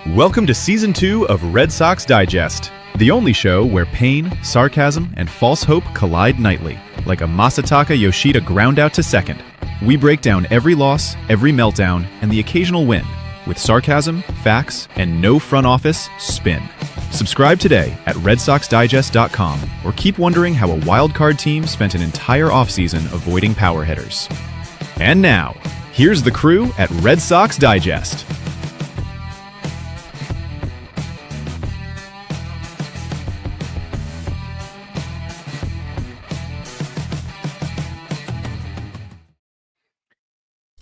Welcome to Season 2 of Red Sox Digest, the only show where pain, sarcasm, and false hope collide nightly, like a Masataka Yoshida ground out to second. We break down every loss, every meltdown, and the occasional win, with sarcasm, facts, and no front office spin. Subscribe today at RedSoxDigest.com, or keep wondering how a wildcard team spent an entire offseason avoiding power hitters. And now, here's the crew at Red Sox Digest.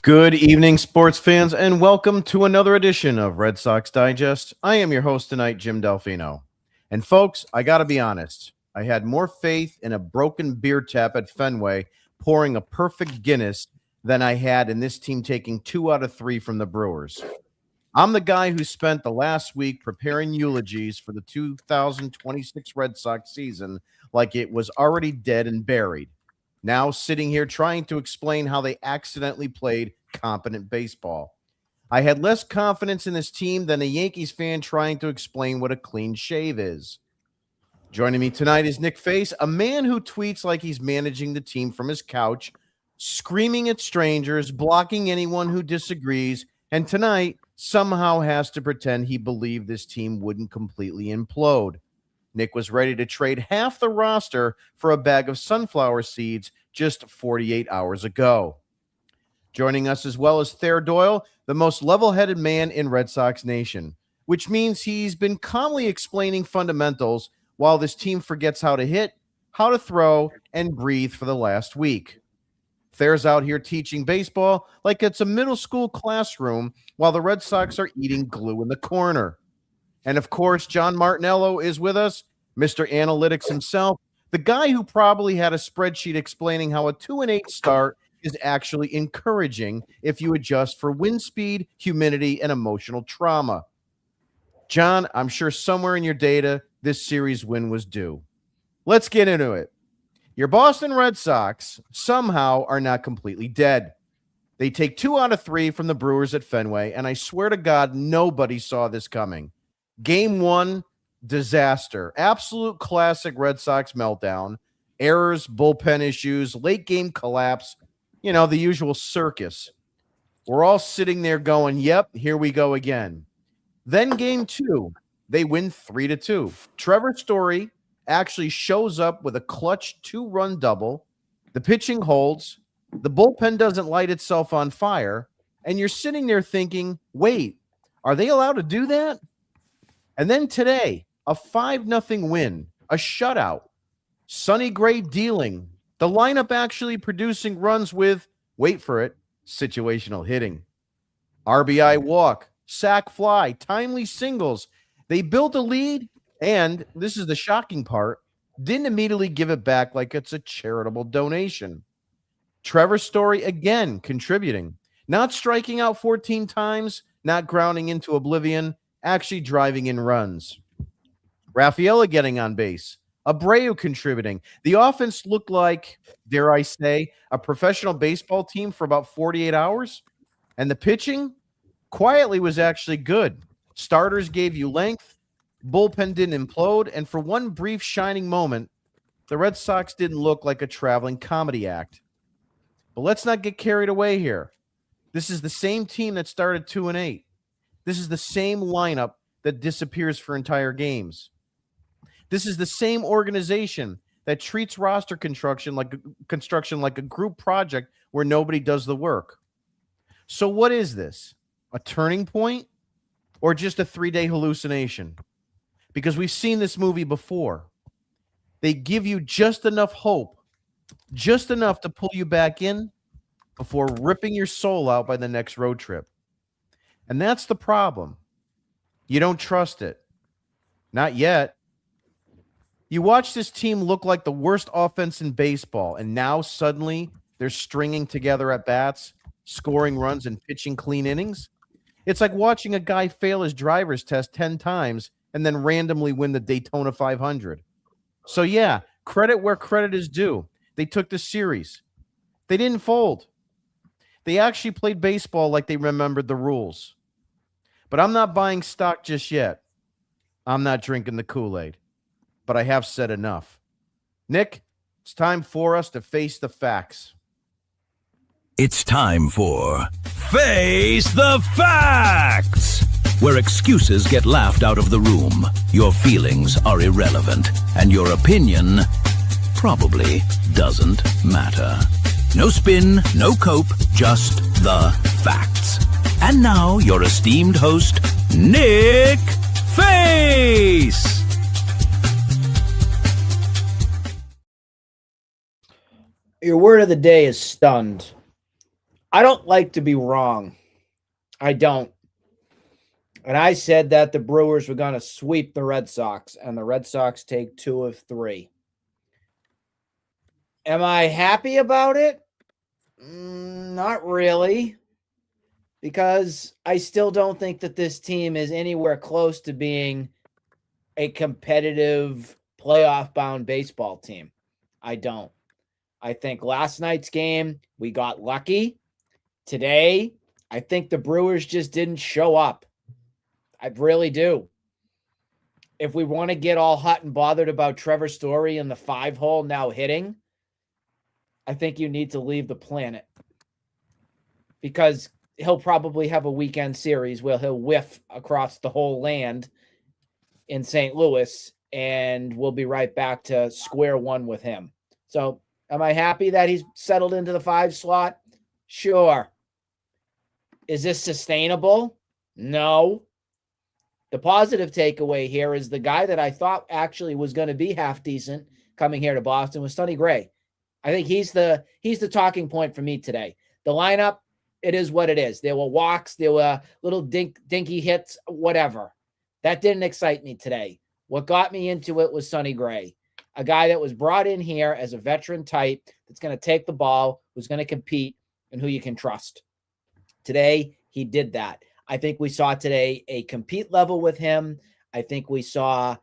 Good evening, sports fans, and welcome to another edition of Red Sox Digest. I am your host tonight, Jim Delfino. And folks, I got to be honest, I had more faith in a broken beer tap at Fenway pouring a perfect Guinness than I had in this team taking 2 out of 3 from the Brewers. I'm the guy who spent the last week preparing eulogies for the 2026 Red Sox season like it was already dead and buried. Now sitting here trying to explain how they accidentally played competent baseball. I had less confidence in this team than a Yankees fan trying to explain what a clean shave is. Joining me tonight is Nick Face, a man who tweets like he's managing the team from his couch, screaming at strangers, blocking anyone who disagrees, and tonight somehow has to pretend he believed this team wouldn't completely implode. Nick was ready to trade half the roster for a bag of sunflower seeds just 48 hours ago. Joining us as well as Thayer Doyle, the most level-headed man in Red Sox Nation, which means he's been calmly explaining fundamentals while this team forgets how to hit, how to throw, and breathe for the last week. Thayer's out here teaching baseball like it's a middle school classroom while the Red Sox are eating glue in the corner. And of course, John Martinello is with us, Mr. Analytics himself, the guy who probably had a spreadsheet explaining how a 2-8 start is actually encouraging if you adjust for wind speed, humidity, and emotional trauma. John, I'm sure somewhere in your data, this series win was due. Let's get into it. Your Boston Red Sox somehow are not completely dead. They take 2 out of 3 from the Brewers at Fenway, and I swear to God, nobody saw this coming. Game 1, disaster. Absolute classic Red Sox meltdown. Errors, bullpen issues, late game collapse. You know, the usual circus. We're all sitting there going, yep, here we go again. Then game 2, they win 3-2. Trevor Story actually shows up with a clutch 2-run double. The pitching holds. The bullpen doesn't light itself on fire. And you're sitting there thinking, wait, are they allowed to do that? And then today, a 5-0 win, a shutout, Sonny Gray dealing, the lineup actually producing runs with, wait for it, situational hitting. RBI walk, sac fly, timely singles. They built a lead, and this is the shocking part, didn't immediately give it back like it's a charitable donation. Trevor Story again contributing, not striking out 14 times, not grounding into oblivion, actually driving in runs. Rafaela getting on base. Abreu contributing. The offense looked like, dare I say, a professional baseball team for about 48 hours. And the pitching quietly was actually good. Starters gave you length. Bullpen didn't implode. And for one brief shining moment, the Red Sox didn't look like a traveling comedy act. But let's not get carried away here. This is the same team that started 2-8. This is the same lineup that disappears for entire games. This is the same organization that treats roster construction like a group project where nobody does the work. So what is this? A turning point or just a 3-day hallucination? Because we've seen this movie before. They give you just enough hope, just enough to pull you back in before ripping your soul out by the next road trip. And that's the problem. You don't trust it. Not yet. You watch this team look like the worst offense in baseball, and now suddenly they're stringing together at bats, scoring runs, and pitching clean innings. It's like watching a guy fail his driver's test 10 times and then randomly win the Daytona 500. So yeah, credit where credit is due. They took the series. They didn't fold. They actually played baseball like they remembered the rules. But I'm not buying stock just yet. I'm not drinking the Kool-Aid. But I have said enough. Nick, it's time for us to face the facts. It's time for Face the Facts, where excuses get laughed out of the room, your feelings are irrelevant, and your opinion probably doesn't matter. No spin, no cope, just the facts. And now, your esteemed host, Nick Face. Your word of the day is stunned. I don't like to be wrong. I don't. And I said that the Brewers were going to sweep the Red Sox, and the Red Sox take 2 of 3. Am I happy about it? Not really, because I still don't think that this team is anywhere close to being a competitive playoff-bound baseball team. I don't. I think last night's game, we got lucky. Today, I think the Brewers just didn't show up. I really do. If we want to get all hot and bothered about Trevor Story and the 5-hole now hitting, I think you need to leave the planet, because he'll probably have a weekend series where he'll whiff across the whole land in St. Louis, and we'll be right back to square one with him. So am I happy that he's settled into the 5 slot? Sure. Is this sustainable? No. The positive takeaway here is the guy that I thought actually was going to be half decent coming here to Boston was Sonny Gray. I think he's the talking point for me today. The lineup, it is what it is. There were walks, there were little dinky hits, whatever. That didn't excite me today. What got me into it was Sonny Gray, a guy that was brought in here as a veteran type that's going to take the ball, who's going to compete, and who you can trust. Today, he did that. I think we saw today a compete level with him. I think we saw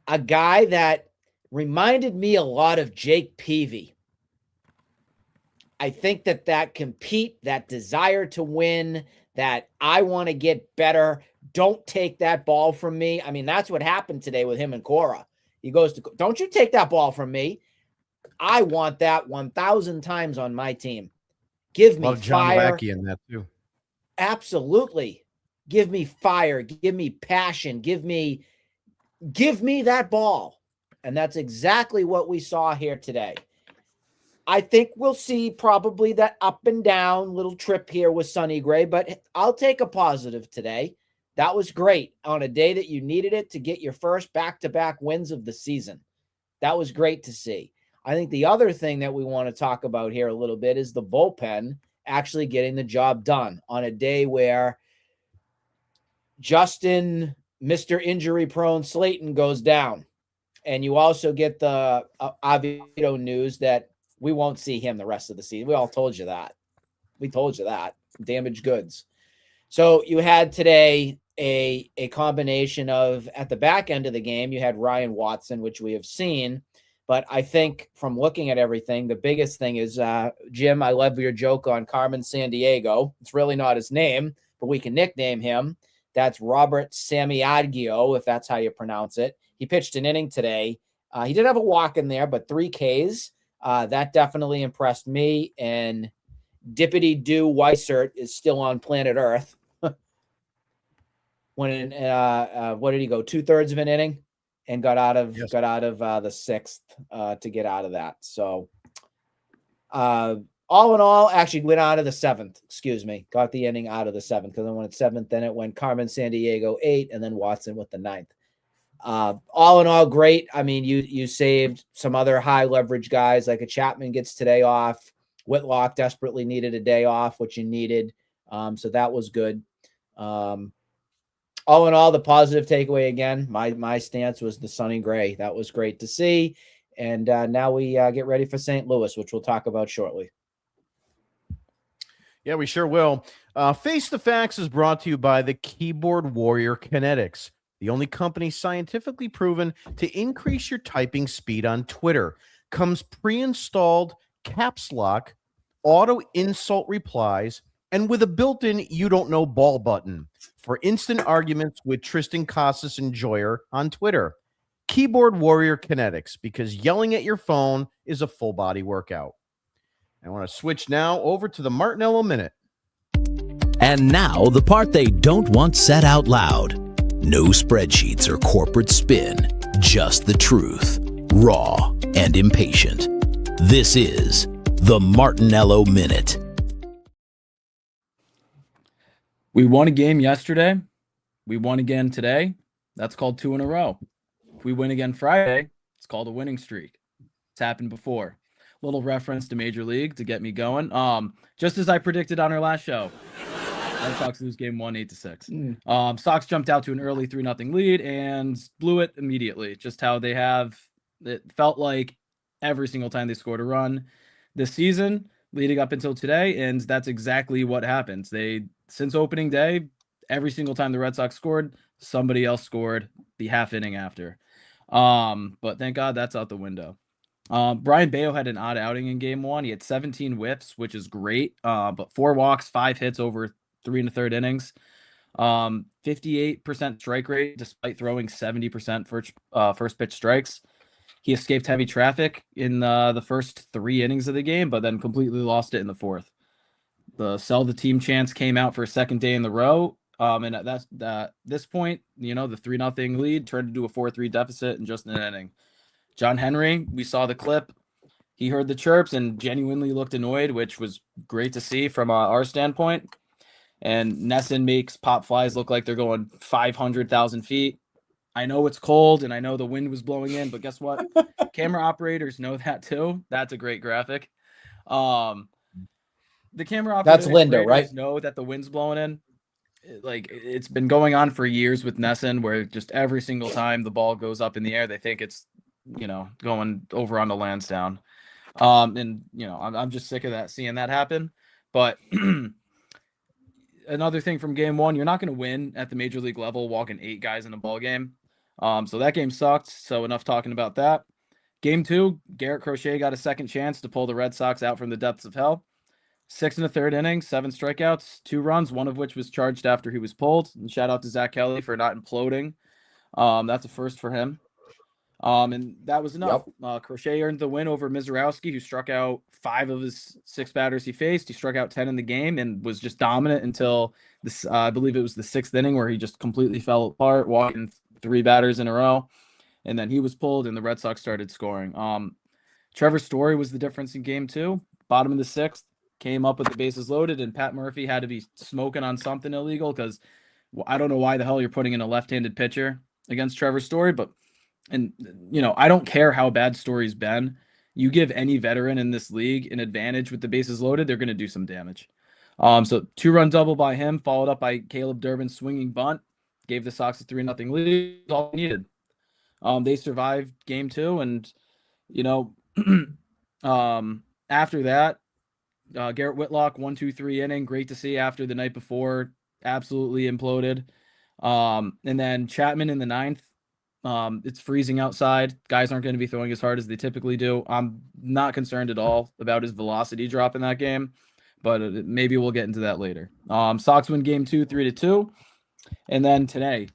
a guy that reminded me a lot of Jake Peavy. I think that compete, that desire to win, that I want to get better, don't take that ball from me. I mean, that's what happened today with him and Cora. He goes to, don't you take that ball from me. I want that 1,000 times on my team. Give me John fire. Lackey in that too. Absolutely. Give me fire. Give me passion. Give me that ball. And that's exactly what we saw here today. I think we'll see probably that up and down little trip here with Sonny Gray, but I'll take a positive today. That was great on a day that you needed it to get your first back-to-back wins of the season. That was great to see. I think the other thing that we want to talk about here a little bit is the bullpen actually getting the job done on a day where Justin, Mr. Injury-prone Slayton goes down. And you also get the Oviedo news that we won't see him the rest of the season. We all told you that. We told you that. Damaged goods. So you had today a combination of, at the back end of the game, you had Ryan Watson, which we have seen. But I think from looking at everything, the biggest thing is, Jim, I love your joke on Carmen Sandiego. It's really not his name, but we can nickname him. That's Robert Samiaggio, if that's how you pronounce it. He pitched an inning today. He did have a walk in there, but 3 Ks. That definitely impressed me. And Dippity-Doo Weissert is still on planet Earth. When what did he go? 2/3 of an inning, and got out of the 6th to get out of that. So all in all, actually went out of the 7th. Excuse me, got the inning out of the 7th, because then when it's 7th, then it went Carmen Sandiego 8, and then Watson with the 9th. All in all, great. I mean, you saved some other high leverage guys, like a Chapman gets today off. Whitlock desperately needed a day off, which you needed. So that was good. All in all, the positive takeaway again, my stance was the Sonny Gray. That was great to see. And now we get ready for St. Louis, which we'll talk about shortly. Yeah, we sure will. Face the Facts is brought to you by the Keyboard Warrior Kinetics, the only company scientifically proven to increase your typing speed on Twitter. Comes pre-installed caps lock, auto insult replies, and with a built-in you don't know ball button for instant arguments with Tristan Casas and Joyer on Twitter. Keyboard Warrior Kinetics, because yelling at your phone is a full body workout. I want to switch now over to the Martinello Minute. And now, the part they don't want said out loud. No spreadsheets or corporate spin, just the truth, raw and impatient. This is the Martinello Minute. We won a game yesterday. We won again today. That's called 2 in a row. If we win again Friday, it's called a winning streak. It's happened before. Little reference to Major League to get me going. Just as I predicted on our last show, Red Sox lose game 1, 8-6. Sox jumped out to an early 3-0 lead and blew it immediately. Just how they have. It felt like every single time they scored a run this season leading up until today, and that's exactly what happens. Since opening day, every single time the Red Sox scored, somebody else scored the half inning after. But thank God that's out the window. Brian Bayo had an odd outing in game 1. He had 17 whiffs, which is great. But 4 walks, 5 hits over 3 1/3 innings. 58% strike rate, despite throwing 70% first pitch strikes. He escaped heavy traffic in the first 3 innings of the game, but then completely lost it in the 4th. The sell the team chance came out for a second day in the row. And at this point, the 3-0 lead turned into a 4-3 deficit in just an inning. John Henry, we saw the clip. He heard the chirps and genuinely looked annoyed, which was great to see from our standpoint. And Nesson makes pop flies look like they're going 500,000 feet. I know it's cold and I know the wind was blowing in, but guess what? Camera operators know that too. That's a great graphic. The camera operators That's Linda, right? Know that the wind's blowing in. Like, it's been going on for years with Nesson, where just every single time the ball goes up in the air, they think it's, going over on the Lansdowne. And I'm just sick of that, seeing that happen. But another thing from game 1, you're not going to win at the major league level walking 8 guys in a ball game. So that game sucked. So enough talking about that. Game 2, Garrett Crochet got a second chance to pull the Red Sox out from the depths of hell. 6 1/3 innings, 7 strikeouts, 2 runs, one of which was charged after he was pulled. And shout out to Zach Kelly for not imploding. That's a first for him. And that was enough. Yep. Crochet earned the win over Mizorowski, who struck out 5 of his 6 batters he faced. He struck out 10 in the game and was just dominant until this. I believe it was the 6th inning where he just completely fell apart, walking 3 batters in a row. And then he was pulled and the Red Sox started scoring. Trevor Story was the difference in game 2. Bottom of the 6th, came up with the bases loaded, and Pat Murphy had to be smoking on something illegal, because I don't know why the hell you're putting in a left-handed pitcher against Trevor Story, but I don't care how bad Story's been. You give any veteran in this league an advantage with the bases loaded, they're going to do some damage. So 2-run double by him, followed up by Caleb Durbin's swinging bunt, gave the Sox a 3-0 lead. That's all they needed. They survived game 2, and after that, Garrett Whitlock, 1-2-3 inning. Great to see after the night before absolutely imploded. And then Chapman in the 9th. It's freezing outside. Guys aren't going to be throwing as hard as they typically do. I'm not concerned at all about his velocity drop in that game, but maybe we'll get into that later. Sox win game 2, 3-2. And then today,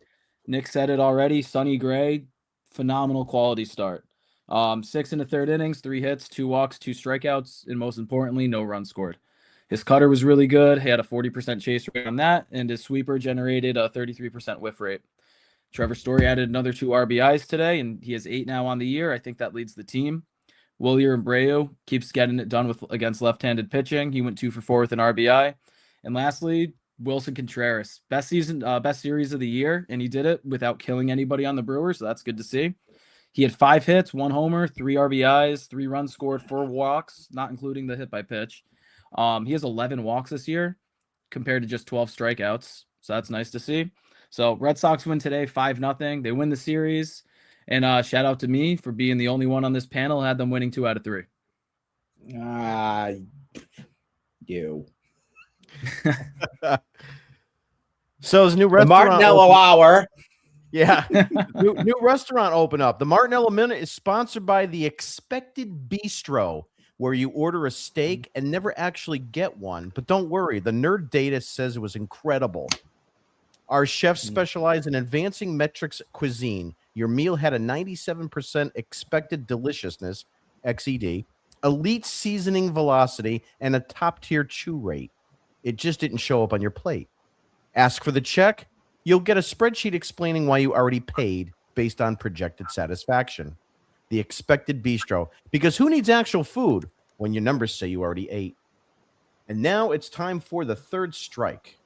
Nick said it already, Sonny Gray, phenomenal quality start. 6 1/3 innings, 3 hits, 2 walks, 2 strikeouts, and most importantly, no runs scored. His cutter was really good. He had a 40% chase rate on that, and his sweeper generated a 33% whiff rate. Trevor Story added another 2 RBIs today, and he has 8 now on the year. I think that leads the team. Wilyer Abreu keeps getting it done against left-handed pitching. He went 2 for 4 with an RBI. And lastly, Wilson Contreras, best series of the year, and he did it without killing anybody on the Brewers, so that's good to see. He had 5 hits, 1 homer, 3 RBIs, 3 runs scored, 4 walks, not including the hit by pitch. He has 11 walks this year compared to just 12 strikeouts, so that's nice to see. So Red Sox win today, 5-0. They win the series, and shout out to me for being the only one on this panel who had them winning 2 out of 3. You. So his new The restaurant, Martinello Hour. Yeah, new restaurant open up. The Martinello Minute is sponsored by the Expected Bistro, where you order a steak and never actually get one. But don't worry, the nerd data says it was incredible. Our chefs specialize in advancing metrics cuisine. Your meal had a 97% expected deliciousness, XED, elite seasoning velocity, and a top-tier chew rate. It just didn't show up on your plate. Ask for the check. You'll get a spreadsheet explaining why you already paid based on projected satisfaction. The expected bistro, because who needs actual food when your numbers say you already ate? And now it's time for the third strike.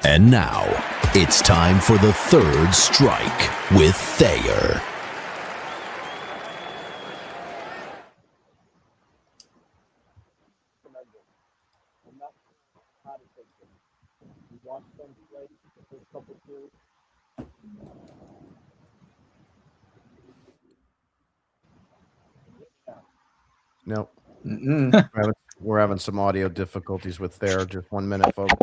And now, it's time for the third strike with Thayer. No. We're having some audio difficulties with there. Just 1 minute, folks.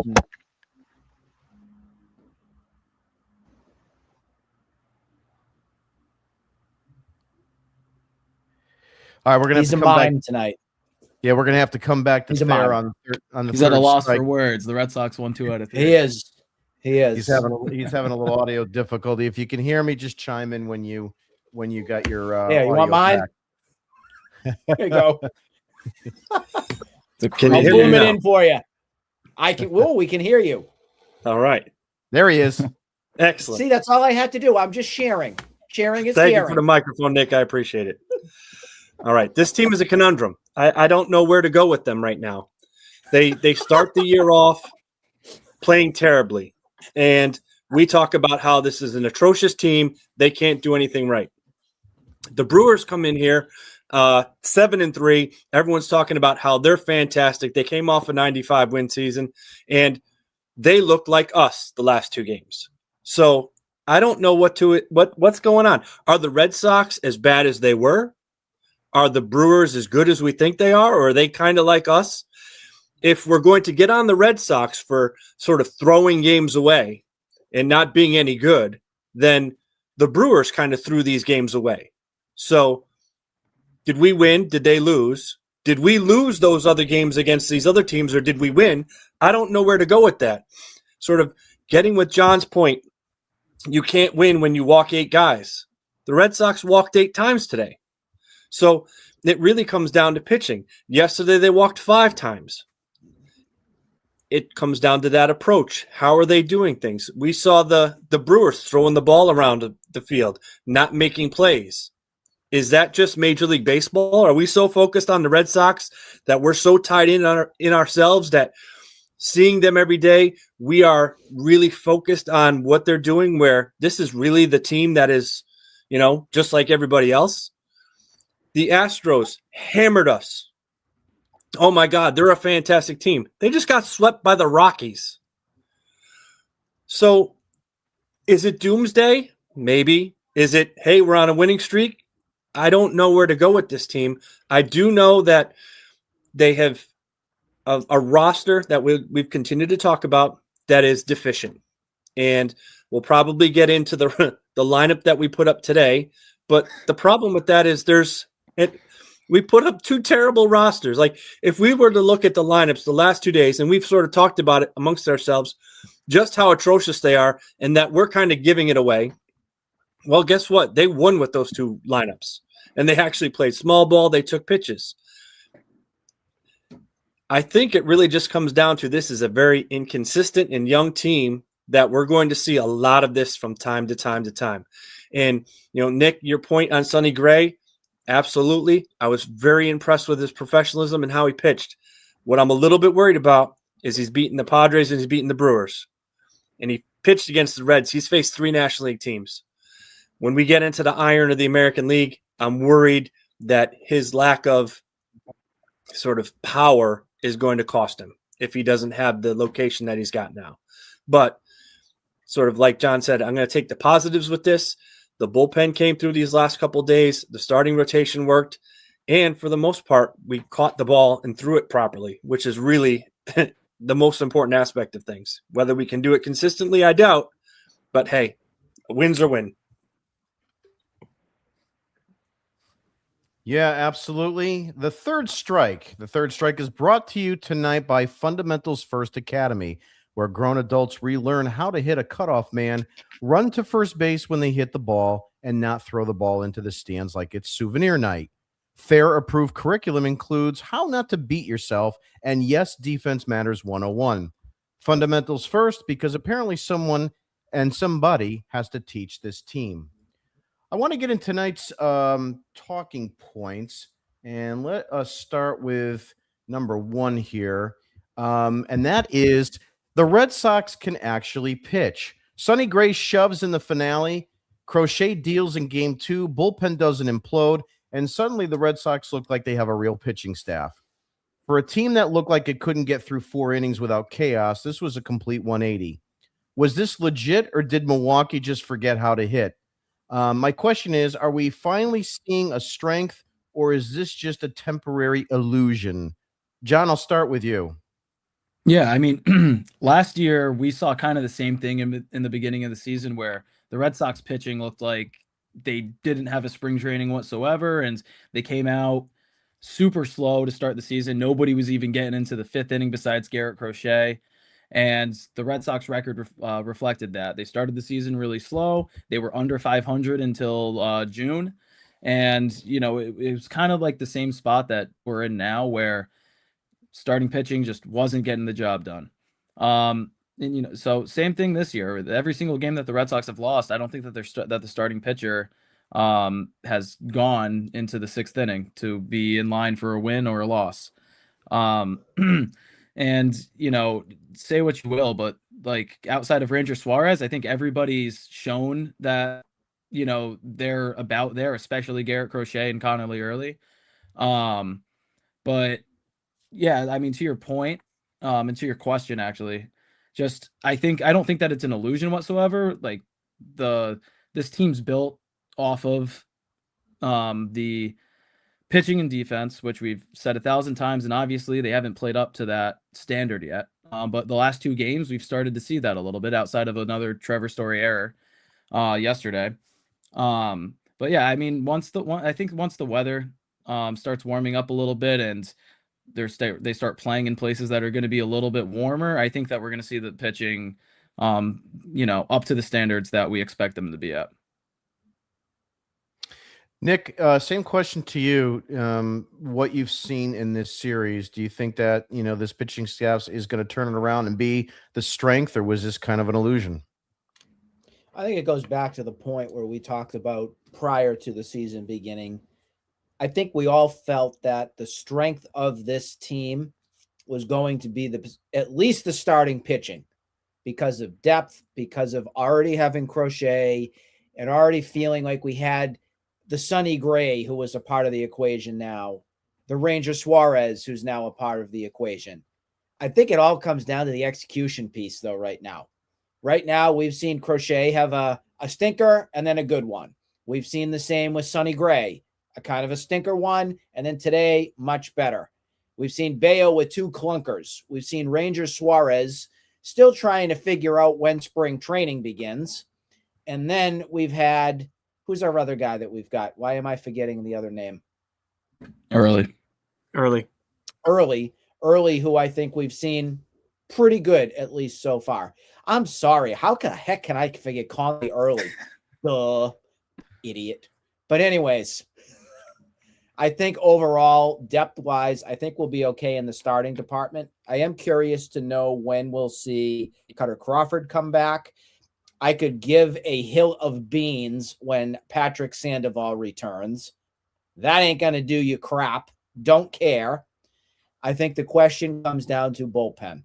All right, we're gonna have He's to a come back mime tonight. Yeah, we're gonna have to come back to He's a Thayer mime. on the He's at a third loss strike. for words. The Red Sox won 2 out of 3. He is. He's having a little audio difficulty. If you can hear me, just chime in when you got your Yeah, you want audio mine? back. There you go. Can you I'll hear boom me it now? in for you. We can hear you. All right. There he is. Excellent. See, that's all I had to do. I'm just sharing. Sharing is Thank you caring. for the microphone, Nick. I appreciate it. All right. This team is a conundrum. I don't know where to go with them right now. They start the year off playing terribly. And we talk about how this is an atrocious team. They can't do anything right. The Brewers come in here 7-3. Everyone's talking about how they're fantastic. They came off a 95 win season and they looked like us the last 2 games. So I don't know what's going on. Are the Red Sox as bad as they were? Are the Brewers as good as we think they are? Or are they kind of like us? If we're going to get on the Red Sox for sort of throwing games away and not being any good, then the Brewers kind of threw these games away. So did we win? Did they lose? Did we lose those other games against these other teams, or did we win? I don't know where to go with that. Sort of getting with John's point, you can't win when you walk 8 guys. The Red Sox walked 8 times today. So it really comes down to pitching. Yesterday they walked 5 times. It comes down to that approach. How are they doing things? We saw the Brewers throwing the ball around the field, not making plays. Is that just Major League Baseball? Are we so focused on the Red Sox that we're so tied in ourselves that seeing them every day, we are really focused on what they're doing, where this is really the team that is, just like everybody else? The Astros hammered us. Oh, my God, they're a fantastic team. They just got swept by the Rockies. So is it doomsday? Maybe. Is it, hey, we're on a winning streak? I don't know where to go with this team. I do know that they have a roster that we've continued to talk about that is deficient. And we'll probably get into the lineup that we put up today. But the problem with that is we put up 2 terrible rosters. Like, if we were to look at the lineups the last 2 days, and we've sort of talked about it amongst ourselves, just how atrocious they are and that we're kind of giving it away. Well, guess what? They won with those 2 lineups, and they actually played small ball. They took pitches. I think it really just comes down to this is a very inconsistent and young team that we're going to see a lot of this from time to time to time. And, Nick, your point on Sonny Gray, absolutely. I was very impressed with his professionalism and how he pitched. What I'm a little bit worried about is he's beaten the Padres and he's beaten the Brewers. And he pitched against the Reds. He's faced 3 National League teams. When we get into the iron of the American League, I'm worried that his lack of sort of power is going to cost him if he doesn't have the location that he's got now. But sort of like John said, I'm going to take the positives with this. The bullpen came through these last couple of days. The starting rotation worked. And for the most part, we caught the ball and threw it properly, which is really the most important aspect of things. Whether we can do it consistently, I doubt. But hey, wins are win. Yeah, absolutely. The third strike. The third strike is brought to you tonight by Fundamentals First Academy, where grown adults relearn how to hit a cutoff man, run to first base when they hit the ball, and not throw the ball into the stands like it's souvenir night. Fair approved curriculum includes how not to beat yourself and yes, defense matters 101. Fundamentals first, because apparently someone and somebody has to teach this team. I want to get in tonight's talking points, and let us start with number one here. And that is the Red Sox can actually pitch. Sonny Gray shoves in the finale, Crochet deals in game two, bullpen doesn't implode, and suddenly the Red Sox look like they have a real pitching staff. For a team that looked like it couldn't get through 4 innings without chaos, this was a complete 180. Was this legit, or did Milwaukee just forget how to hit? My question is, are we finally seeing a strength, or is this just a temporary illusion? John, I'll start with you. Yeah, I mean, last year we saw kind of the same thing in the beginning of the season where the Red Sox pitching looked like they didn't have a spring training whatsoever, and they came out super slow to start the season. Nobody was even getting into the fifth inning besides Garrett Crochet. And the Red Sox record reflected that. They started the season really slow. They were under 500 until June. And, it was kind of like the same spot that we're in now where starting pitching just wasn't getting the job done. And so same thing this year. Every single game that the Red Sox have lost, I don't think that that the starting pitcher has gone into the sixth inning to be in line for a win or a loss. And say what you will, but like outside of Ranger Suarez, I think everybody's shown that they're about there, especially Garrett Crochet and Connolly Early. But yeah, I mean, to your point, and to your question, actually, I don't think that it's an illusion whatsoever. Like this team's built off of the pitching and defense, which we've said 1,000 times, and obviously they haven't played up to that standard yet. But the last two games, we've started to see that a little bit outside of another Trevor Story error yesterday. But yeah, I mean, once the weather starts warming up a little bit and they start playing in places that are going to be a little bit warmer, I think that we're going to see the pitching, up to the standards that we expect them to be at. Nick, same question to you. What you've seen in this series, do you think that, this pitching staff is going to turn it around and be the strength, or was this kind of an illusion? I think it goes back to the point where we talked about prior to the season beginning. I think we all felt that the strength of this team was going to be at least the starting pitching because of depth, because of already having Crochet and already feeling like we had the Sonny Gray, who was a part of the equation now, the Ranger Suarez, who's now a part of the equation. I think it all comes down to the execution piece, though, right now. Right now, we've seen Crochet have a stinker and then a good one. We've seen the same with Sonny Gray, a kind of a stinker one, and then today, much better. We've seen Bayo with two clunkers. We've seen Ranger Suarez still trying to figure out when spring training begins. And then we've had... who's our other guy that we've got? Why am I forgetting the other name? Early, who I think we've seen pretty good, at least so far. I'm sorry. How the heck can I forget Conley Early? Duh, idiot. But anyways, I think overall, depth-wise, I think we'll be okay in the starting department. I am curious to know when we'll see Cutter Crawford come back. I could give a hill of beans when Patrick Sandoval returns. That ain't going to do you crap. Don't care. I think the question comes down to bullpen.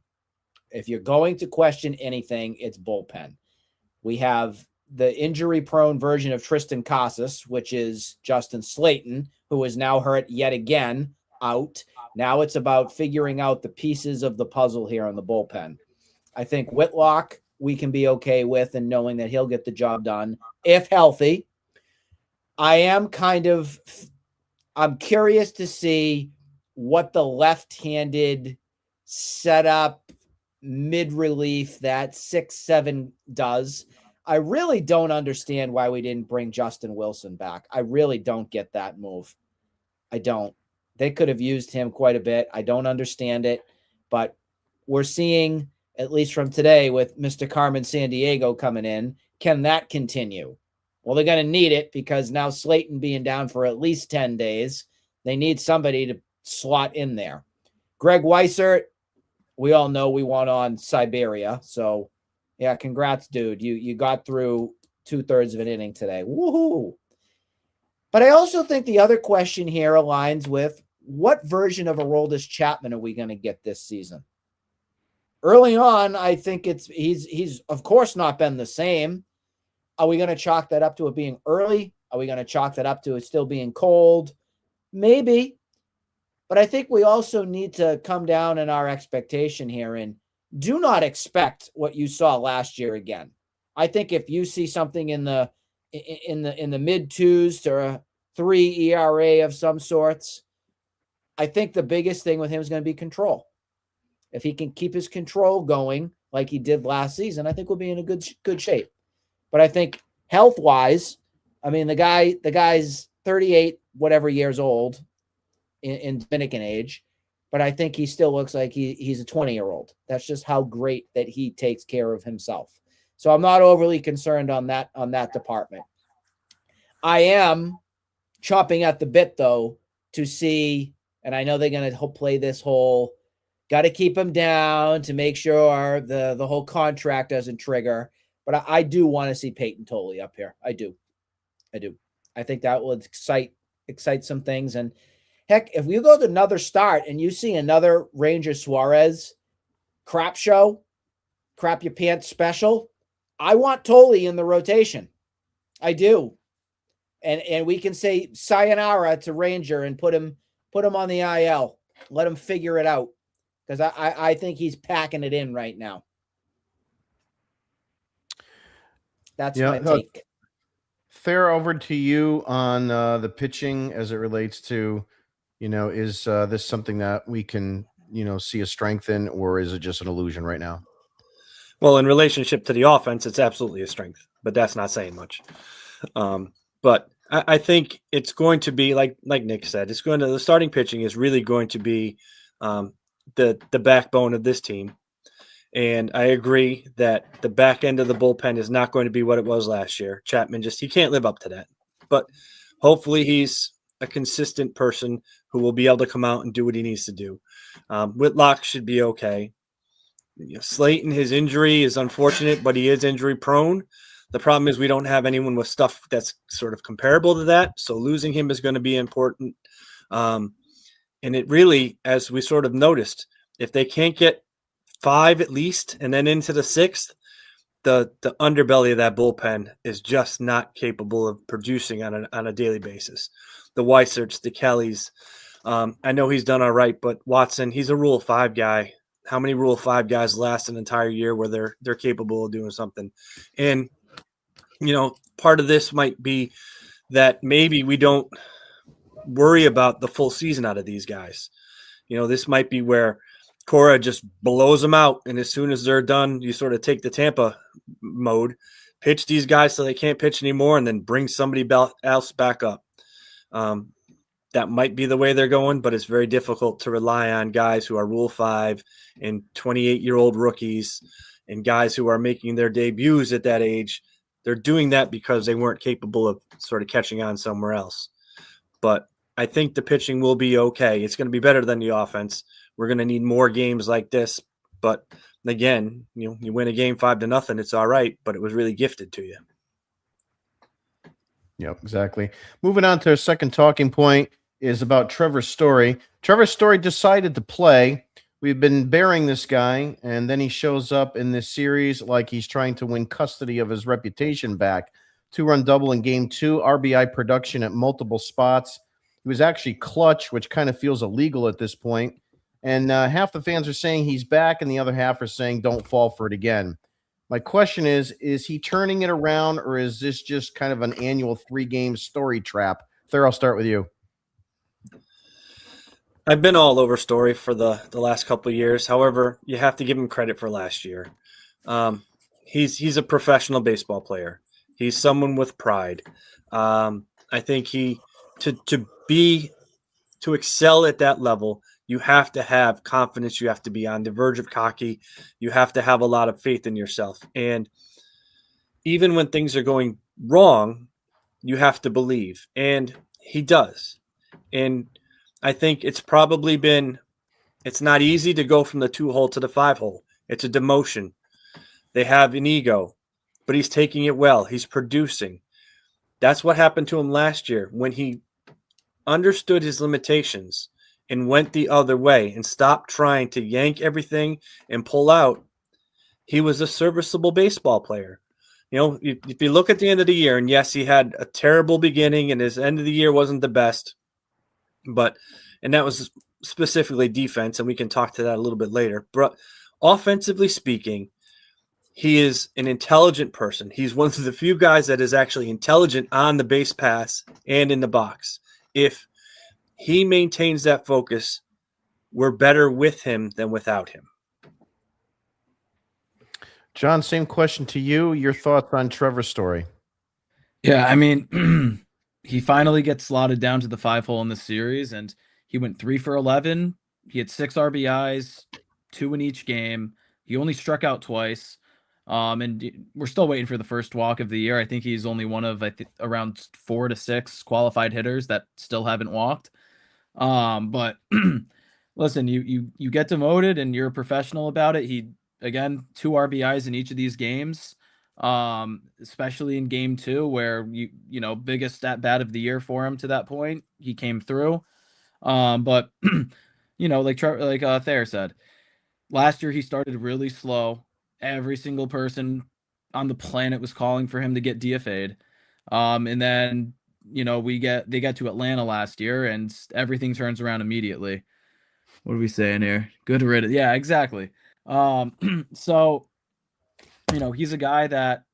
If you're going to question anything, it's bullpen. We have the injury-prone version of Tristan Casas, which is Justin Slayton, who is now hurt yet again, out. Now it's about figuring out the pieces of the puzzle here on the bullpen. I think Whitlock we can be okay with and knowing that he'll get the job done if healthy. I'm curious to see what the left-handed setup mid-relief that 6-7 does. I really don't understand why we didn't bring Justin Wilson back. I really don't get that move. I don't. They could have used him quite a bit. I don't understand it, but we're seeing, at least from today, with Mr. Carmen Sandiego coming in, can that continue? Well, they're going to need it because now Slayton being down for at least 10 days, they need somebody to slot in there. Greg Weissert, we all know we want on Siberia. So, yeah, congrats, dude. You got through 2/3 of an inning today. Woohoo! But I also think the other question here aligns with what version of Aroldis Chapman are we going to get this season? Early on, I think he's of course not been the same. Are we going to chalk that up to it being early? Are we going to chalk that up to it still being cold? Maybe. But I think we also need to come down in our expectation here and do not expect what you saw last year again. I think if you see something in the mid twos to a 3 ERA of some sorts, I think the biggest thing with him is going to be control. If he can keep his control going like he did last season, I think we'll be in a good shape. But I think health-wise, I mean, the guy's 38 whatever years old in Dominican age, but I think he still looks like he's a 20-year-old. That's just how great that he takes care of himself. So I'm not overly concerned on that department. I am chopping at the bit, though, to see, and I know they're going to play this whole, got to keep him down to make sure the whole contract doesn't trigger. But I do want to see Peyton Tolley up here. I do. I think that will excite some things. And heck, if you go to another start and you see another Ranger Suarez crap show, crap your pants special, I want Tolley in the rotation. I do. And we can say sayonara to Ranger and put him on the IL. Let him figure it out. Because I think he's packing it in right now. That's my take. Fair, over to you on the pitching as it relates to, is this something that we can, see a strength in, or is it just an illusion right now? Well, in relationship to the offense, it's absolutely a strength, but that's not saying much. But I think it's going to be like Nick said, the starting pitching is really going to be the backbone of this team. And I agree that the back end of the bullpen is not going to be what it was last year. Chapman he can't live up to that. But hopefully he's a consistent person who will be able to come out and do what he needs to do. Whitlock should be okay. Slayton, his injury is unfortunate, but he is injury prone. The problem is we don't have anyone with stuff that's sort of comparable to that. So losing him is going to be important. And it really, as we sort of noticed, if they can't get 5 at least and then into the 6th, the underbelly of that bullpen is just not capable of producing on a daily basis. The Weiserts, the Kellys, I know he's done all right, but Watson, he's a Rule 5 guy. How many Rule 5 guys last an entire year where they're capable of doing something? And part of this might be that maybe we don't worry about the full season out of these guys. This might be where Cora just blows them out, and as soon as they're done, you sort of take the Tampa mode, pitch these guys so they can't pitch anymore, and then bring somebody else back up. That might be the way they're going, but it's very difficult to rely on guys who are Rule 5 and 28-year-old rookies and guys who are making their debuts at that age. They're doing that because they weren't capable of sort of catching on somewhere else. But I think the pitching will be okay. It's going to be better than the offense. We're going to need more games like this. But again, you win a game 5-0, it's all right, but it was really gifted to you. Yep, exactly. Moving on to our second talking point is about Trevor Story. Trevor Story decided to play. We've been burying this guy, and then he shows up in this series like he's trying to win custody of his reputation back. 2-run double in game 2, RBI production at multiple spots. He was actually clutch, which kind of feels illegal at this point. And half the fans are saying he's back, and the other half are saying don't fall for it again. My question is he turning it around, or is this just kind of an annual 3-game story trap? Thayer, I'll start with you. I've been all over Story for the last couple of years. However, you have to give him credit for last year. He's a professional baseball player. He's someone with pride. I think to be to excel at that level, you have to have confidence. You have to be on the verge of cocky. You have to have a lot of faith in yourself. And even when things are going wrong, you have to believe. And he does. And I think it's not easy to go from the 2-hole to the 5-hole. It's a demotion. They have an ego, but he's taking it well. He's producing. That's what happened to him last year when he understood his limitations and went the other way and stopped trying to yank everything and pull out. He was a serviceable baseball player. You know, if you look at the end of the year, and yes, he had a terrible beginning and his end of the year wasn't the best, and that was specifically defense, and we can talk to that a little bit later. But offensively speaking, he is an intelligent person. He's one of the few guys that is actually intelligent on the base pass and in the box. If he maintains that focus, we're better with him than without him. John, same question to you. Your thoughts on Trevor's story? Yeah, I mean, he finally gets slotted down to the 5-hole in this series, and he went 3 for 11. He had 6 RBIs, 2 in each game. He only struck out twice. And we're still waiting for the first walk of the year. I think he's only one of around 4 to 6 qualified hitters that still haven't walked. But listen, you get demoted and you're a professional about it. He, again, 2 RBIs in each of these games, especially in game 2 where you know, biggest stat bat of the year for him to that point. He came through. But you know, like Thayer said, last year he started really slow. Every single person on the planet was calling for him to get DFA'd. And then, you know, they get to Atlanta last year and everything turns around immediately. What are we saying here? Good riddance. Yeah, exactly. So, you know, he's a guy that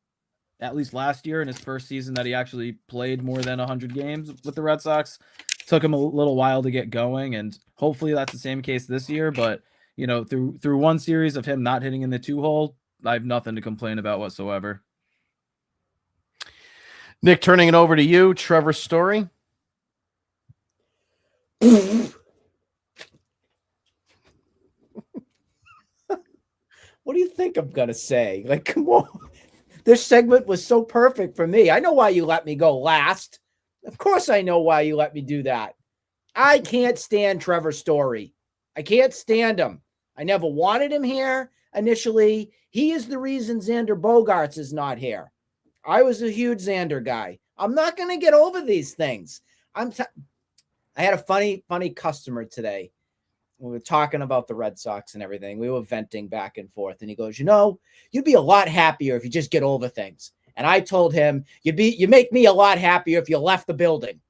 at least last year in his first season that he actually played more than 100 games with the Red Sox, took him a little while to get going. And hopefully that's the same case this year. But, you know, through one series of him not hitting in the 2-hole, I have nothing to complain about whatsoever. Nick, turning it over to you. Trevor's story. What do you think I'm going to say? Like, come on. This segment was so perfect for me. I know why you let me go last. Of course I know why you let me do that. I can't stand Trevor Story. I can't stand him. I never wanted him here initially. He is the reason Xander Bogaerts is not here. I was a huge Xander guy. I'm not going to get over these things. I had a funny customer today. We were talking about the Red Sox and everything. We were venting back and forth. And he goes, you know, you'd be a lot happier if you just get over things. And I told him, you make me a lot happier if you left the building.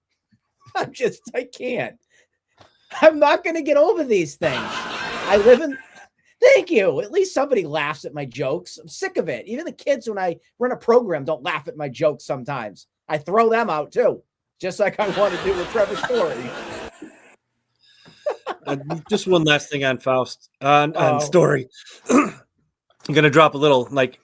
I can't. I'm not going to get over these things. Thank you. At least somebody laughs at my jokes. I'm sick of it. Even the kids, when I run a program, don't laugh at my jokes sometimes. I throw them out too, just like I want to do with Trevor Story. Just one last thing on Faust, on Story. I'm going to drop a little, like,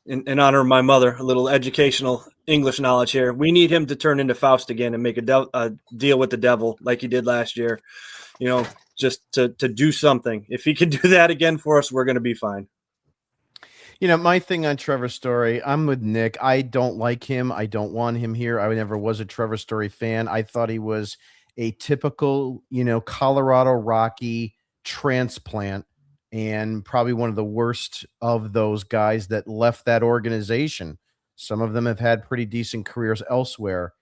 in honor of my mother, a little educational English knowledge here. We need him to turn into Faust again and make a deal with the devil like he did last year. You know, just to do something. If he can do that again for us, we're going to be fine. You know, my thing on Trevor Story, I'm with Nick. I don't like him. I don't want him here. I never was a Trevor Story fan. I thought he was a typical, you know, Colorado Rocky transplant and probably one of the worst of those guys that left that organization. Some of them have had pretty decent careers elsewhere.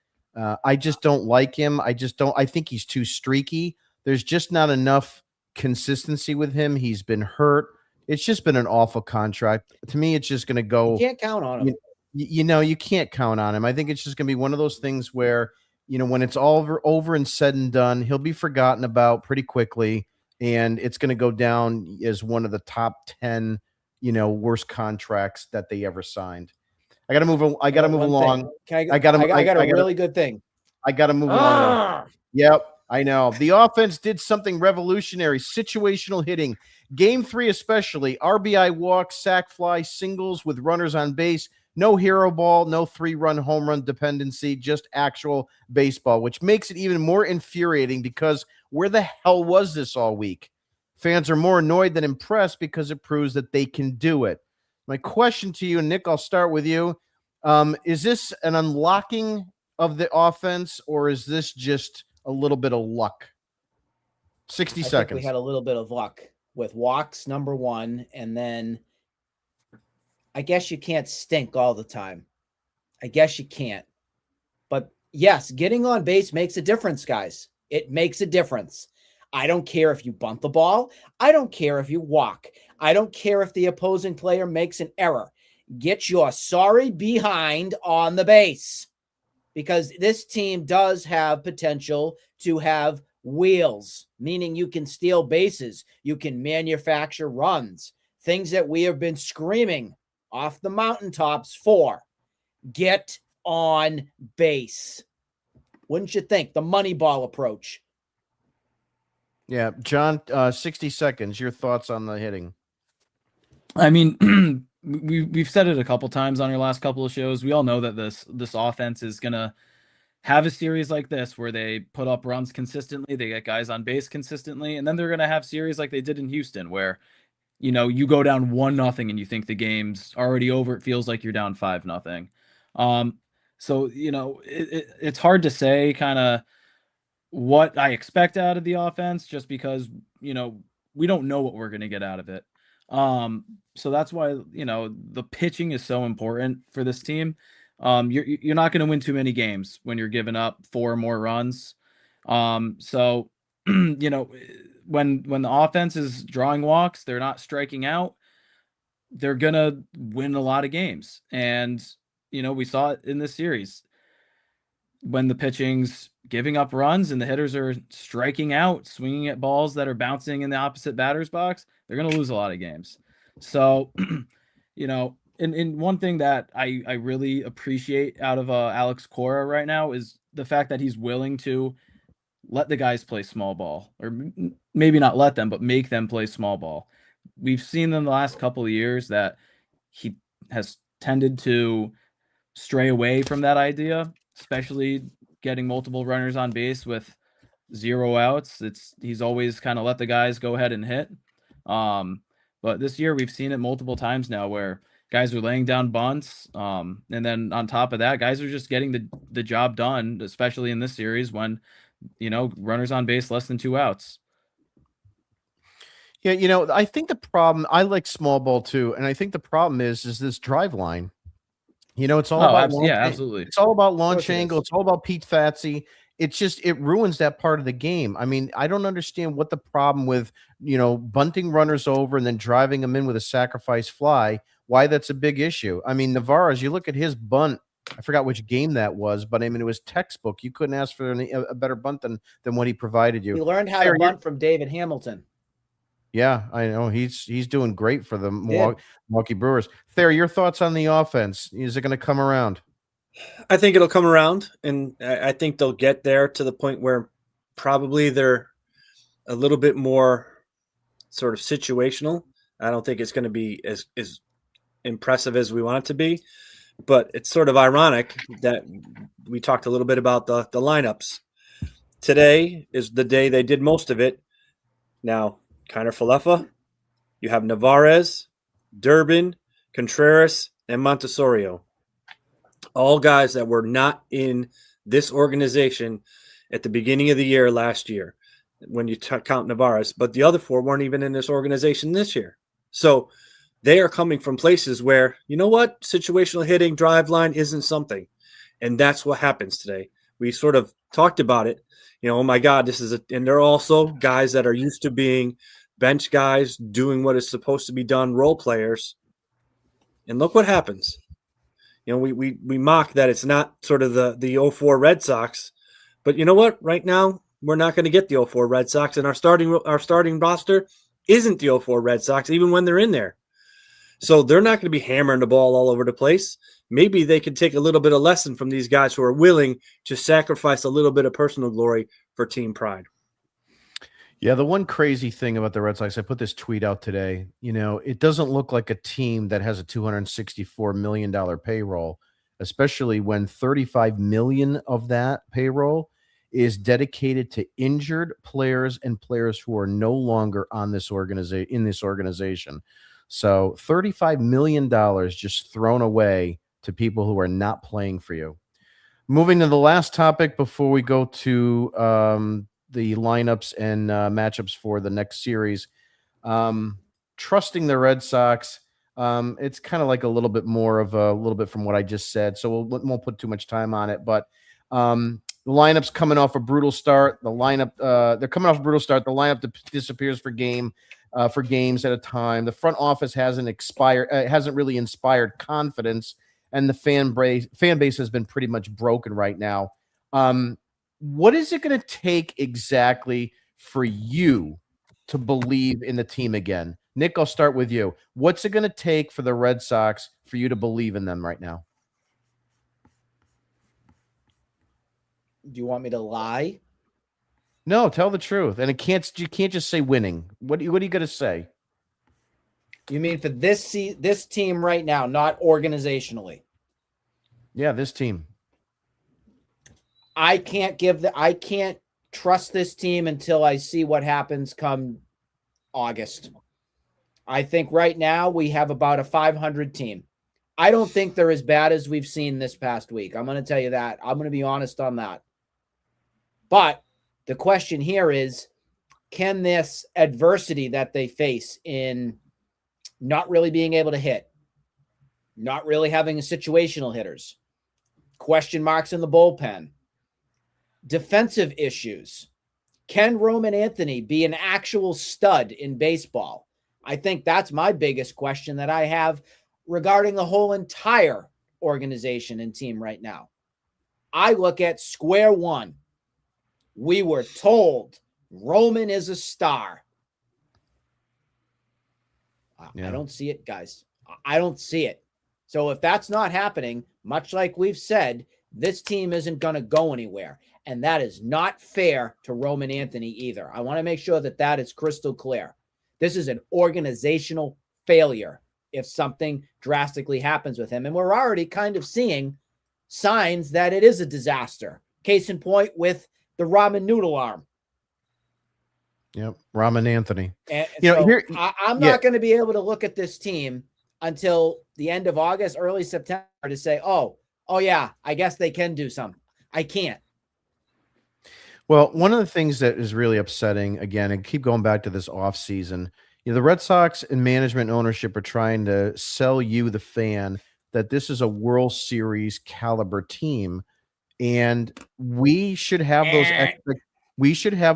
I just don't like him. I think he's too streaky. There's just not enough consistency with him. He's been hurt. It's just been an awful contract. To me, it's just going to go. You can't count on him. You know, you can't count on him. I think it's just going to be one of those things where, you know, when it's all over and said and done, he'll be forgotten about pretty quickly. And it's going to go down as one of the top 10, you know, worst contracts that they ever signed. I got to move along. I got a really good thing. I got to move along. Yep. I know. The offense did something revolutionary, situational hitting. Game 3 especially, RBI walk, sac fly, singles with runners on base, no hero ball, no 3-run home run dependency, just actual baseball, which makes it even more infuriating because Where the hell was this all week? Fans are more annoyed than impressed because it proves that they can do it. My question to you, Nick, I'll start with you. Is this an unlocking of the offense, or is this just a little bit of luck? 60 I think seconds. we had a little bit of luck with walks, number one, and then I guess you can't stink all the time. I guess you can't. But yes, getting on base makes a difference, guys. It makes a difference. I don't care if you bunt the ball. I don't care if you walk. I don't care if the opposing player makes an error. Get your sorry behind on the base, because this team does have potential to have wheels, meaning you can steal bases, you can manufacture runs, things that we have been screaming off the mountaintops for. Get on base. Wouldn't you think? The Moneyball approach. Yeah, John, 60 seconds. Your thoughts on the hitting? I mean, we've said it a couple times on our last couple of shows. We all know that this offense is gonna have a series like this where they put up runs consistently, they get guys on base consistently, and then they're gonna have series like they did in Houston where, you know, you go down 1-0 and you think the game's already over. It feels like you're down 5-0. So you know, it's hard to say kind of what I expect out of the offense, just because, you know, we don't know what we're going to get out of it. So that's why, you know, the pitching is so important for this team. You're not going to win too many games when you're giving up 4 or more runs. So you know, when the offense is drawing walks, they're not striking out, they're going to win a lot of games. And you know, we saw it in this series when the pitching's giving up runs and the hitters are striking out, swinging at balls that are bouncing in the opposite batter's box, they're going to lose a lot of games. So, you know, and one thing that I really appreciate out of Alex Cora right now is the fact that he's willing to let the guys play small ball, or maybe not let them, but make them play small ball. We've seen in the last couple of years that he has tended to stray away from that idea, especially getting multiple runners on base with 0 outs. He's always kind of let the guys go ahead and hit. But this year we've seen it multiple times now where guys are laying down bunts. And then on top of that, guys are just getting the job done, especially in this series when, you know, runners on base less than 2 outs. Yeah, you know, I think the problem, I like small ball too, and I think the problem is this drive line. You know, it's all about absolutely. It's all about launch angle. It's all about Pete Fatsi. It's just, it ruins that part of the game. I mean, I don't understand what the problem with, you know, bunting runners over and then driving them in with a sacrifice fly, why that's a big issue. I mean, Navarez, you look at his bunt, I forgot which game that was, but I mean, it was textbook. You couldn't ask for a better bunt than what he provided you. He learned how to bunt from David Hamilton. Yeah, I know he's doing great for the Milwaukee Brewers. Thayer, your thoughts on the offense? Is it going to come around? I think it'll come around, and I think they'll get there to the point where probably they're a little bit more sort of situational. I don't think it's going to be as impressive as we want it to be, but it's sort of ironic that we talked a little bit about the lineups. Today is the day they did most of it. Now, Kiner Falefa, you have Navarez, Durbin, Contreras, and Montessorio. All guys that were not in this organization at the beginning of the year last year, when you count Navarez. But the other 4 weren't even in this organization this year. So they are coming from places where, you know what, situational hitting, drive line isn't something. And that's what happens today. We sort of talked about it. You know, oh my God, and they're also guys that are used to being bench guys, doing what is supposed to be done, role players. And look what happens. You know, we mock that it's not sort of the 04 Red Sox, but you know what? Right now, we're not going to get the 04 Red Sox, and our starting roster isn't the 04 Red Sox, even when they're in there. So they're not going to be hammering the ball all over the place. Maybe they can take a little bit of lesson from these guys who are willing to sacrifice a little bit of personal glory for team pride. Yeah, the one crazy thing about the Red Sox, I put this tweet out today, you know, it doesn't look like a team that has a $264 million payroll, especially when $35 million of that payroll is dedicated to injured players and players who are no longer on this organization. So $35 million just thrown away to people who are not playing for you. Moving to the last topic before we go to the lineups and matchups for the next series. Trusting the Red Sox. It's kind of like a little bit more of a little bit from what I just said, so we won't put too much time on it. But the lineup's coming off a brutal start. The lineup, they're coming off a brutal start. The lineup disappears for games at a time. The front office hasn't really inspired confidence, and the fan base has been pretty much broken right now. What is it going to take exactly for you to believe in the team again? Nick, I'll start with you. What's it going to take for the Red Sox for you to believe in them right now? Do you want me to lie? No, tell the truth. And you can't just say winning. What are you going to say? You mean for this team right now, not organizationally? Yeah, this team. I can't trust this team until I see what happens come August. I think right now we have about a 500 team. I don't think they're as bad as we've seen this past week. I'm going to tell you that. I'm going to be honest on that. But the question here is, can this adversity that they face in not really being able to hit, not really having situational hitters, question marks in the bullpen, defensive issues, can Roman Anthony be an actual stud in baseball? I think that's my biggest question that I have regarding the whole entire organization and team right now. I look at square one. We were told Roman is a star. I don't see it, guys. I don't see it. So if that's not happening, much like we've said, this team isn't going to go anywhere. And that is not fair to Roman Anthony either. I want to make sure that that is crystal clear. This is an organizational failure if something drastically happens with him. And we're already kind of seeing signs that it is a disaster. Case in point with the ramen noodle arm. Yep, Roman Anthony. And so I'm not going to be able to look at this team until the end of August, early September to say, oh yeah, I guess they can do something. I can't. Well, one of the things that is really upsetting, again, and keep going back to this offseason, the Red Sox and management and ownership are trying to sell you, the fan, that this is a World Series caliber team, and we should have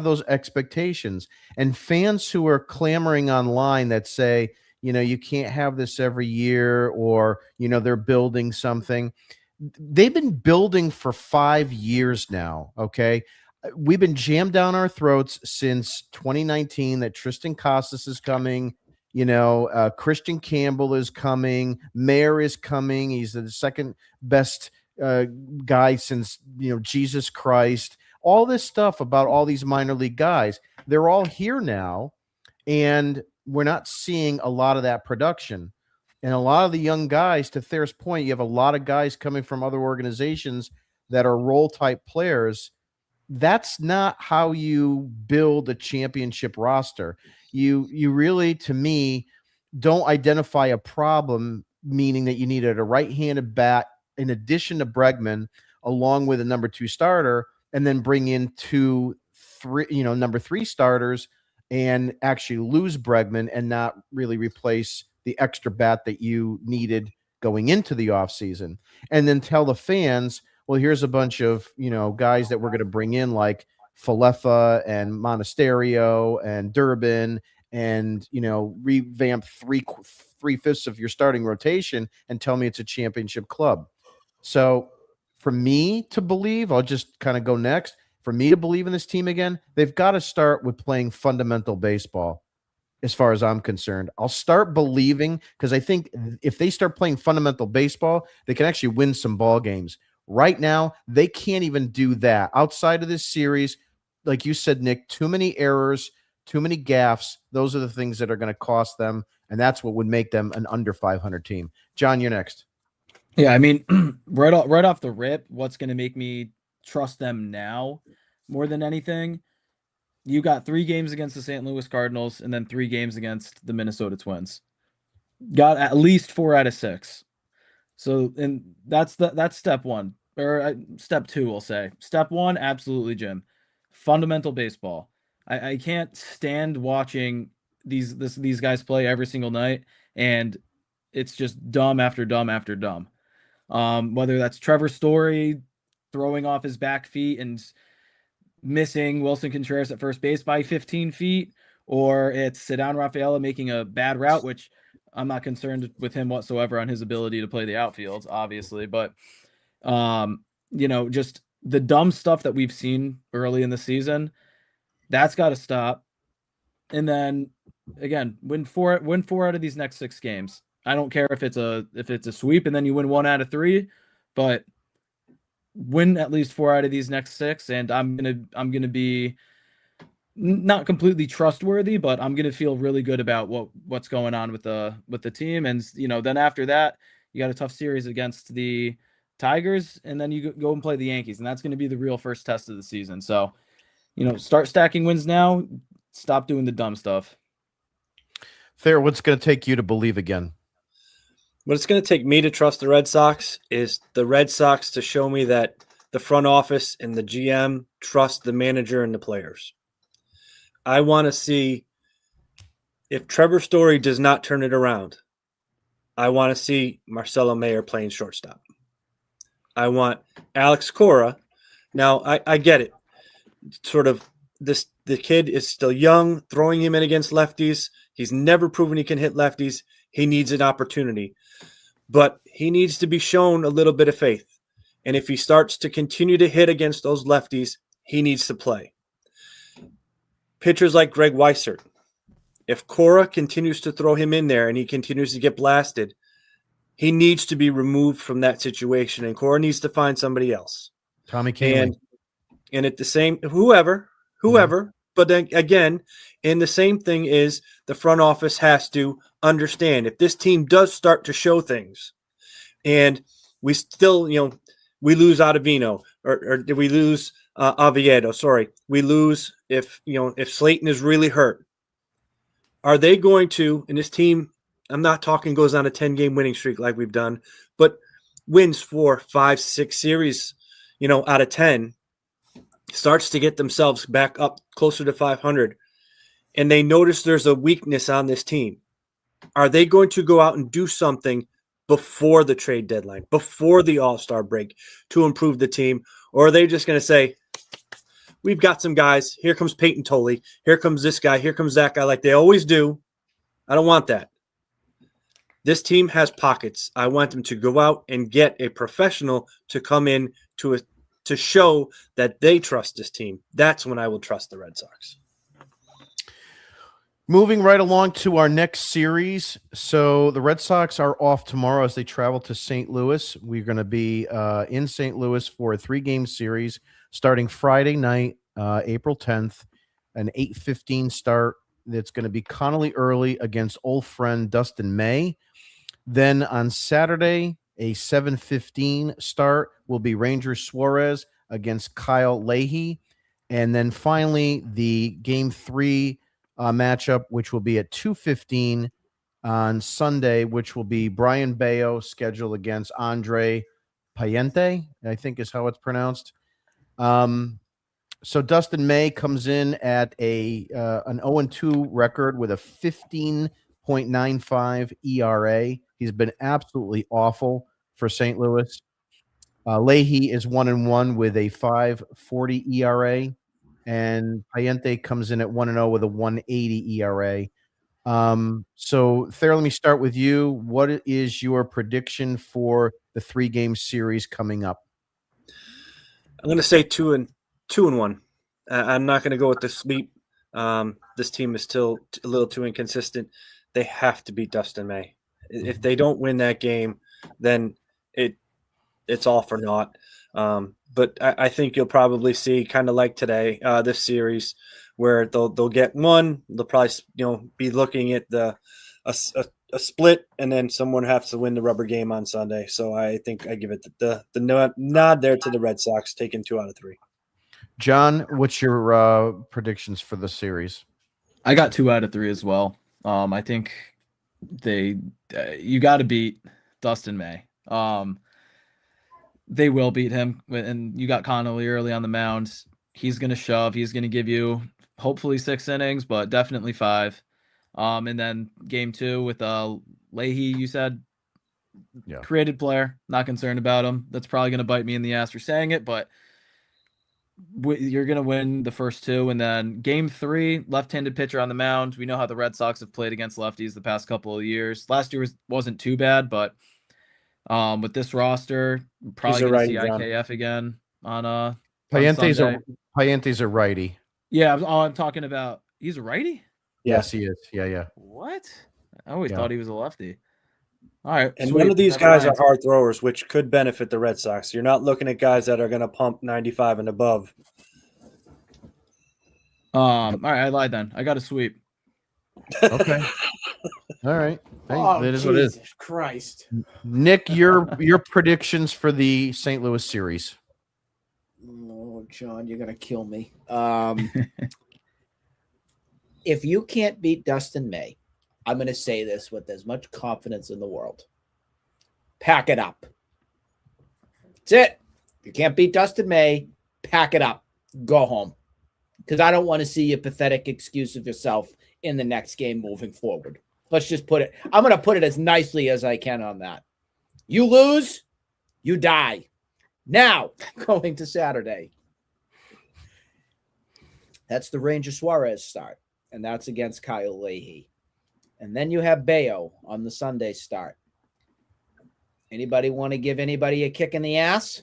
those expectations. And fans who are clamoring online that say, you can't have this every year, or they're building something. They've been building for 5 years now. Okay. We've been jammed down our throats since 2019 that Tristan Casas is coming. Christian Campbell is coming. Mayer is coming. He's the second best guy since, Jesus Christ. All this stuff about all these minor league guys, they're all here now, and we're not seeing a lot of that production. And a lot of the young guys, to Thair's point, you have a lot of guys coming from other organizations that are role-type players. That's not how you build a championship roster. You really, to me, don't identify a problem, meaning that you needed a right-handed bat in addition to Bregman, along with a number 2 starter, and then bring in number 3 starters and actually lose Bregman and not really replace the extra bat that you needed going into the offseason. And then tell the fans, well, here's a bunch of, guys that we're going to bring in like Falefa and Monasterio and Durbin and, revamp 3/5 of your starting rotation and tell me it's a championship club. So for me to believe, I'll just kind of go next. For me to believe in this team again, they've got to start with playing fundamental baseball. As far as I'm concerned, I'll start believing, because I think if they start playing fundamental baseball, they can actually win some ball games. Right now, they can't even do that. Outside of this series, like you said, Nick, too many errors, too many gaffes. Those are the things that are going to cost them, and that's what would make them an under 500 team. John, you're next. Yeah, I mean, right off the rip, what's going to make me trust them now more than anything, you got 3 games against the St. Louis Cardinals and then 3 games against the Minnesota Twins. Got at least 4 out of 6. So, and that's step 1 or step 2, we'll say. Step 1, absolutely, Jim. Fundamental baseball. I can't stand watching these guys play every single night, and it's just dumb after dumb after dumb. Whether that's Trevor Story throwing off his back feet and missing Wilson Contreras at first base by 15 feet, or it's Ceddanne Rafaela making a bad route, which I'm not concerned with him whatsoever on his ability to play the outfield, obviously. But, just the dumb stuff that we've seen early in the season, that's got to stop. And then, again, win four out of these next 6 games. I don't care if it's a sweep and then you win 1 out of 3, but win at least 4 out of these next 6, and I'm gonna be not completely trustworthy, but I'm gonna feel really good about what's going on with the team. And then after that, you got a tough series against the Tigers, and then you go and play the Yankees, and that's gonna be the real first test of the season. So, start stacking wins now. Stop doing the dumb stuff. Thayer, what's going to take you to believe again? What it's going to take me to trust the Red Sox is the Red Sox to show me that the front office and the GM trust the manager and the players. I want to see if Trevor Story does not turn it around. I want to see Marcelo Mayer playing shortstop. I want Alex Cora. Now, I get it. Sort of the kid is still young, throwing him in against lefties. He's never proven he can hit lefties. He needs an opportunity. But he needs to be shown a little bit of faith. And if he starts to continue to hit against those lefties, he needs to play. Pitchers like Greg Weissert, if Cora continues to throw him in there and he continues to get blasted, he needs to be removed from that situation, and Cora needs to find somebody else. Tommy Kahnle. And at the same, whoever, but then again, and the same thing is the front office has to understand if this team does start to show things and we still, we lose Ottavino or did we lose Oviedo? Sorry. We lose if Slayton is really hurt. Are they going to, and this team, I'm not talking goes on a 10-game winning streak like we've done, but wins 4, 5, 6 series, out of 10, starts to get themselves back up closer to 500, and they notice there's a weakness on this team. Are they going to go out and do something before the trade deadline, before the All-Star break to improve the team? Or are they just going to say, we've got some guys. Here comes Peyton Tolley. Here comes this guy. Here comes that guy, like they always do. I don't want that. This team has pockets. I want them to go out and get a professional to come in to show that they trust this team. That's when I will trust the Red Sox. Moving right along to our next series. So the Red Sox are off tomorrow as they travel to St. Louis. We're going to be in St. Louis for a 3-game series starting Friday night, April 10th, an 8:15 start. That's going to be Connolly early against old friend Dustin May. Then on Saturday, a 7:15 start will be Ranger Suarez against Kyle Leahy. And then finally, the Game 3 matchup, which will be at 2:15 on Sunday, which will be Brian Bayo scheduled against Andre Payente, I think is how it's pronounced. So Dustin May comes in at an 0-2 record with a 15.95 ERA. He's been absolutely awful for St. Louis. Leahy is 1-1 with a 5.40 ERA, and Payente comes in at 1-0 with a 1.80 ERA. So Thayer, let me start with you. What is your prediction for the 3-game series coming up? I'm going to say 2-1. I'm not going to go with the sweep. This team is still a little too inconsistent. They have to beat Dustin May. If they don't win that game, then it's all for naught. But I think you'll probably see, kind of like today, this series, where they'll get one. They'll probably be looking at a split, and then someone has to win the rubber game on Sunday. So I think I give it the nod there to the Red Sox, taking 2 out of 3. John, what's your predictions for the series? I got 2 out of 3 as well. I think you got to beat Dustin May. They will beat him, and you got Connolly early on the mound. He's going to shove. He's going to give you hopefully 6 innings, but definitely 5. And then game 2 with Leahy, you said, created player. Not concerned about him. That's probably going to bite me in the ass for saying it, but you're going to win the first 2. And then game 3, left-handed pitcher on the mound. We know how the Red Sox have played against lefties the past couple of years. Last year wasn't too bad, but with this roster, probably going to see IKF again on Payente's a righty. Yeah, I'm talking about. He's a righty? Yes, he is. Yeah. What? I always thought he was a lefty. All right. And none of these guys are hard throwers, which could benefit the Red Sox. You're not looking at guys that are going to pump 95 and above. All right, I lied then. I got a sweep. Okay. All right. Hey, that is what it is. Christ. Nick, your predictions for the St. Louis series. Oh, John, you're gonna kill me. If you can't beat Dustin May, I'm gonna say this with as much confidence in the world. Pack it up. That's it. If you can't beat Dustin May, pack it up. Go home. Because I don't want to see a pathetic excuse of yourself in the next game moving forward. Let's just put it. I'm going to put it as nicely as I can on that. You lose, you die. Now, going to Saturday. That's the Ranger Suarez start, and that's against Kyle Leahy. And then you have Bayo on the Sunday start. Anybody want to give anybody a kick in the ass?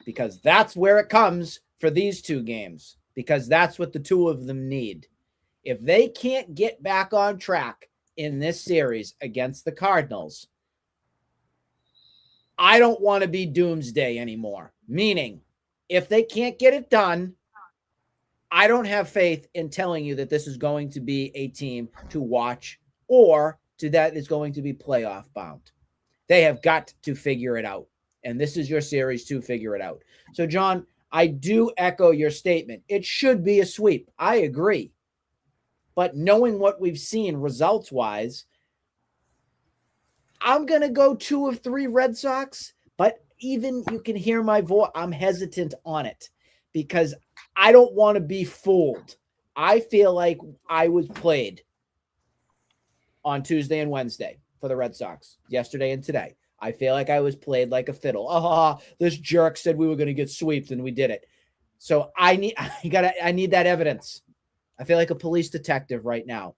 Because that's where it comes for these 2 games, because that's what the 2 of them need. If they can't get back on track in this series against the Cardinals, I don't want to be doomsday anymore. Meaning, if they can't get it done, I don't have faith in telling you that this is going to be a team to watch or that is going to be playoff bound. They have got to figure it out. And this is your series to figure it out. So, John, I do echo your statement. It should be a sweep. I agree. But knowing what we've seen results-wise, I'm going to go 2 of 3 Red Sox. But even you can hear my voice, I'm hesitant on it because I don't want to be fooled. I feel like I was played on Tuesday and Wednesday for the Red Sox, yesterday and today. I feel like I was played like a fiddle. This jerk said we were going to get sweeped and we did it. So I need that evidence. I feel like a police detective right now.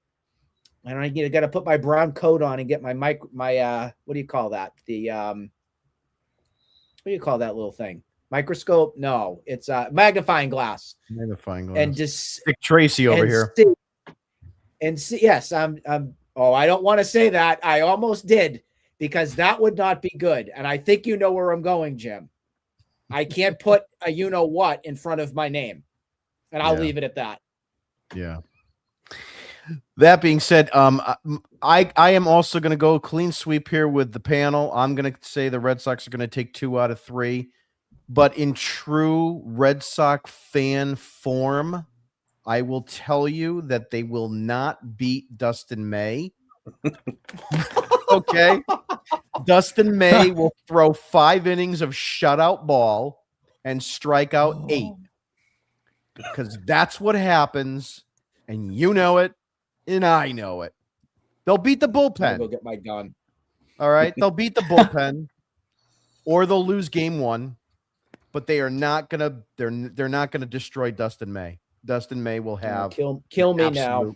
And I got to put my brown coat on and get my what do you call that? What do you call that little thing? Microscope? No, it's a magnifying glass. And just stick Tracy over here. Yes, I don't want to say that. I almost did, because that would not be good. And I think you know where I'm going, Jim. I can't put a you-know-what in front of my name. And I'll leave it at that. Yeah. That being said, I am also going to go clean sweep here with the panel. I'm going to say the Red Sox are going to take 2 out of 3. But in true Red Sox fan form, I will tell you that they will not beat Dustin May. Okay. Dustin May will throw 5 innings of shutout ball and strike out 8. Because that's what happens, and you know it, and I know it. They'll beat the bullpen. I'll go get my gun. All right, they'll beat the bullpen, or they'll lose game 1, but they are not gonna. They're not gonna destroy Dustin May. Dustin May will have kill me now.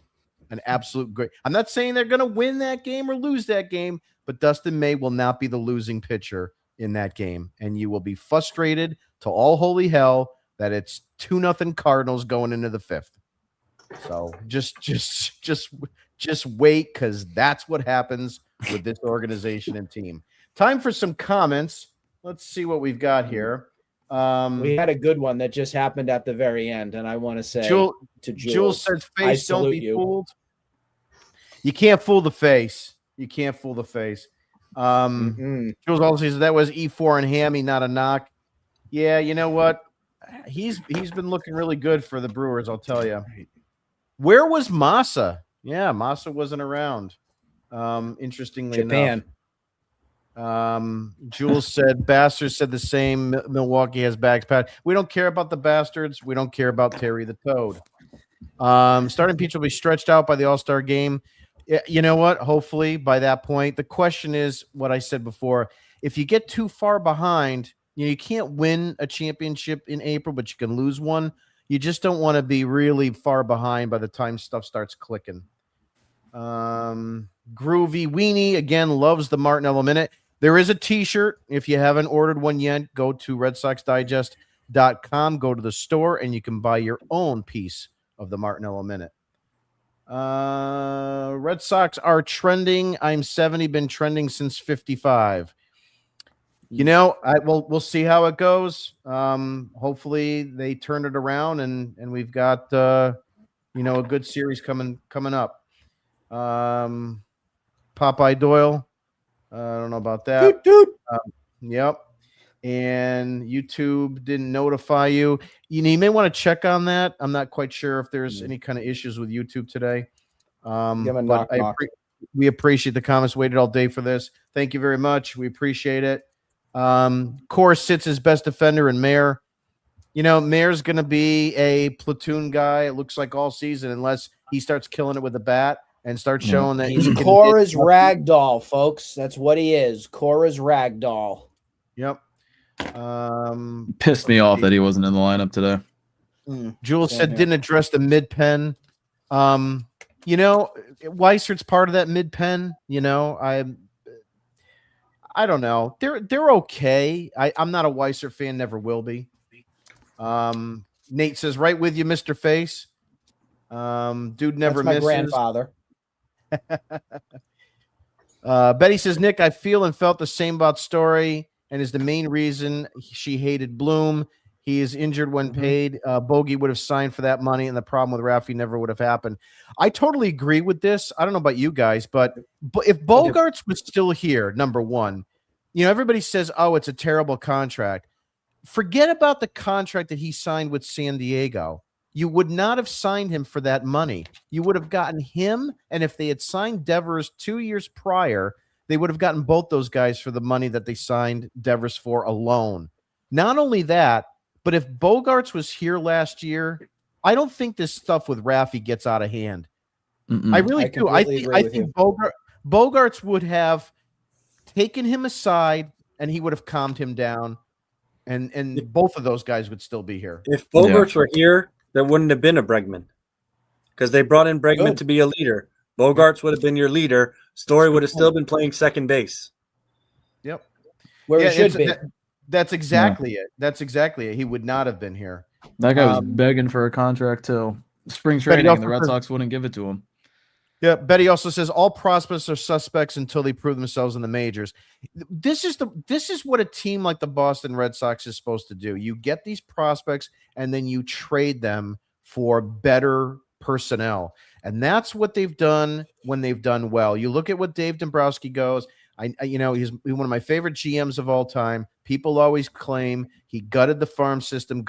An absolute great. I'm not saying they're gonna win that game or lose that game, but Dustin May will not be the losing pitcher in that game, and you will be frustrated to all holy hell that it's 2-0 Cardinals going into the 5th. So just wait, because that's what happens with this organization and team. Time for some comments. Let's see what we've got here. We had a good one that just happened at the very end, and I want to say to Jules says, "Face, don't be fooled." You can't fool the face. You can't fool the face. Jules also says that was E4 and Hammy, not a knock. Yeah, you know what? he's been looking really good for the Brewers, I'll tell you. Where was Massa? Yeah, Massa wasn't around. Interestingly Japan. enough. Jules said Bastards said the same. Milwaukee has bags packed. We don't care about the Bastards. We don't care about Terry the Toad. Starting pitch will be stretched out by the All-Star game. You know what? Hopefully by that point. The question is what I said before. If you get too far behind, you can't win a championship in April, but you can lose one. You just don't want to be really far behind by the time stuff starts clicking. Groovy Weenie, again, loves the Martinello Minute. There is a T-shirt. If you haven't ordered one yet, go to RedSoxDigest.com, go to the store, and you can buy your own piece of the Martinello Minute. Red Sox are trending. I'm 70, been trending since 55. We'll see how it goes. Hopefully they turn it around and we've got a good series coming up. Popeye Doyle. I don't know about that. Yep. And YouTube didn't notify you. You may want to check on that. I'm not quite sure if there's any kind of issues with YouTube today. But we appreciate the comments. Waited all day for this. Thank you very much. We appreciate it. Core sits as best defender in Mayer. Mayer's going to be a platoon guy, it looks like, all season, unless he starts killing it with a bat and starts showing that he's Cora's ragdoll, folks. That's what he is. Cora's ragdoll. Yep. Pissed me off that he wasn't in the lineup today. Jules said didn't address the mid pen. Weisert's part of that mid pen. I don't know. They're okay. I'm not a Weiser fan, never will be. Nate says, right with you, Mr. Face. Dude never That's my misses. grandfather. Betty says, Nick, I feel and felt the same about Story and is the main reason she hated Bloom. He is injured when paid. Bogey would have signed for that money, and the problem with Rafi never would have happened. I totally agree with this. I don't know about you guys, but if Bogarts was still here, number one, everybody says, oh, it's a terrible contract. Forget about the contract that he signed with San Diego. You would not have signed him for that money. You would have gotten him, and if they had signed Devers 2 years prior, they would have gotten both those guys for the money that they signed Devers for alone. Not only that, but if Bogarts was here last year, I don't think this stuff with Rafi gets out of hand. I really do. I think Bogarts would have taken him aside and he would have calmed him down, and both of those guys would still be here. If Bogarts were here, there wouldn't have been a Bregman because they brought in Bregman to be a leader. Bogarts would have been your leader. Story would have still been playing second base. Yep. Where it should be. That's exactly it. That's exactly it. He would not have been here. That guy was begging for a contract till spring training, and the Red Sox wouldn't give it to him. Yeah, Betty also says all prospects are suspects until they prove themselves in the majors. This is what a team like the Boston Red Sox is supposed to do. You get these prospects and then you trade them for better personnel. And that's what they've done when they've done well. You look at what Dave Dombrowski goes. He's one of my favorite GMs of all time. People always claim he gutted the farm system.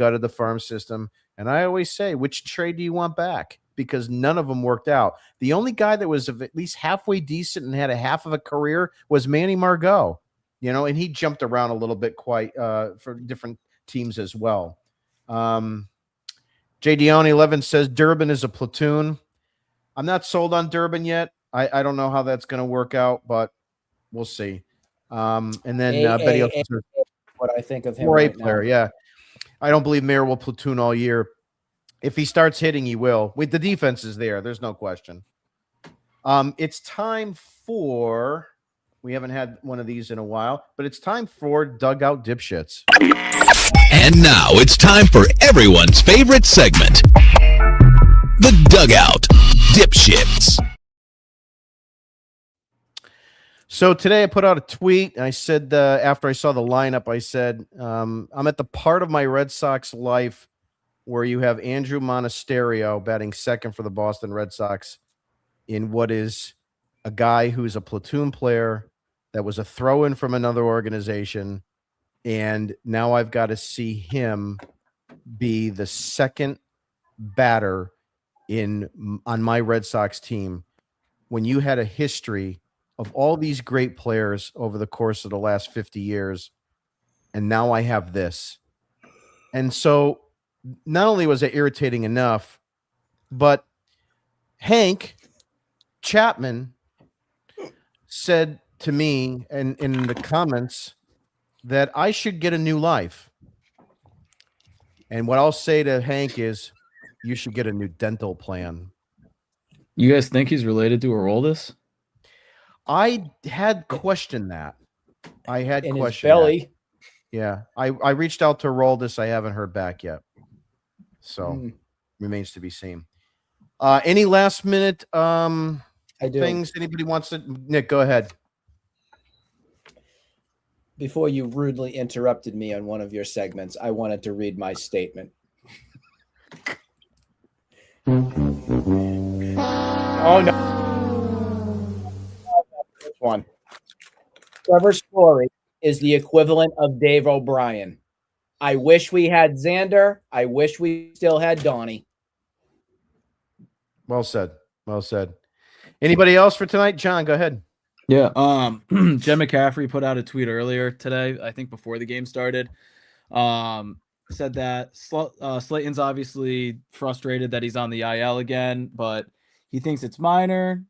And I always say, which trade do you want back? Because none of them worked out. The only guy that was at least halfway decent and had a half of a career was Manny Margot, and he jumped around a little bit quite for different teams as well. JD 11 says Durbin is a platoon. I'm not sold on Durbin yet. I don't know how that's going to work out, but we'll see. And then Betty also says what I think of him. 4A player, yeah. I don't believe Mayer will platoon all year. If he starts hitting, he will. With the defense is there. There's no question. It's time for – we haven't had one of these in a while, but it's time for Dugout Dipshits. And now it's time for everyone's favorite segment, the Dugout Dipshits. So today I put out a tweet, and I said after I saw the lineup, I said, I'm at the part of my Red Sox life where you have Andrew Monasterio batting second for the Boston Red Sox in what is a guy who's a platoon player that was a throw-in from another organization, and now I've got to see him be the second batter on my Red Sox team when you had a history of all these great players over the course of the last 50 years, and now I have this. And so not only was it irritating enough, but Hank Chapman said to me and in the comments that I should get a new life. And what I'll say to Hank is, you should get a new dental plan. You guys think he's related to Aroldis? I had questioned that. I had In his questioned belly. that. Yeah. I reached out to Aroldis. I haven't heard back yet. So remains to be seen. Any last minute I do. things anybody wants to? Nick, go ahead. Before you rudely interrupted me on one of your segments, I wanted to read my statement. Oh no! This one. Trevor Story is the equivalent of Dave O'Brien. I wish we had Xander. I wish we still had Donnie. Well said. Well said. Anybody else for tonight? John, go ahead. Yeah. Jen McCaffrey put out a tweet earlier today, I think before the game started. Said that Slayton's obviously frustrated that he's on the IL again, but he thinks it's minor.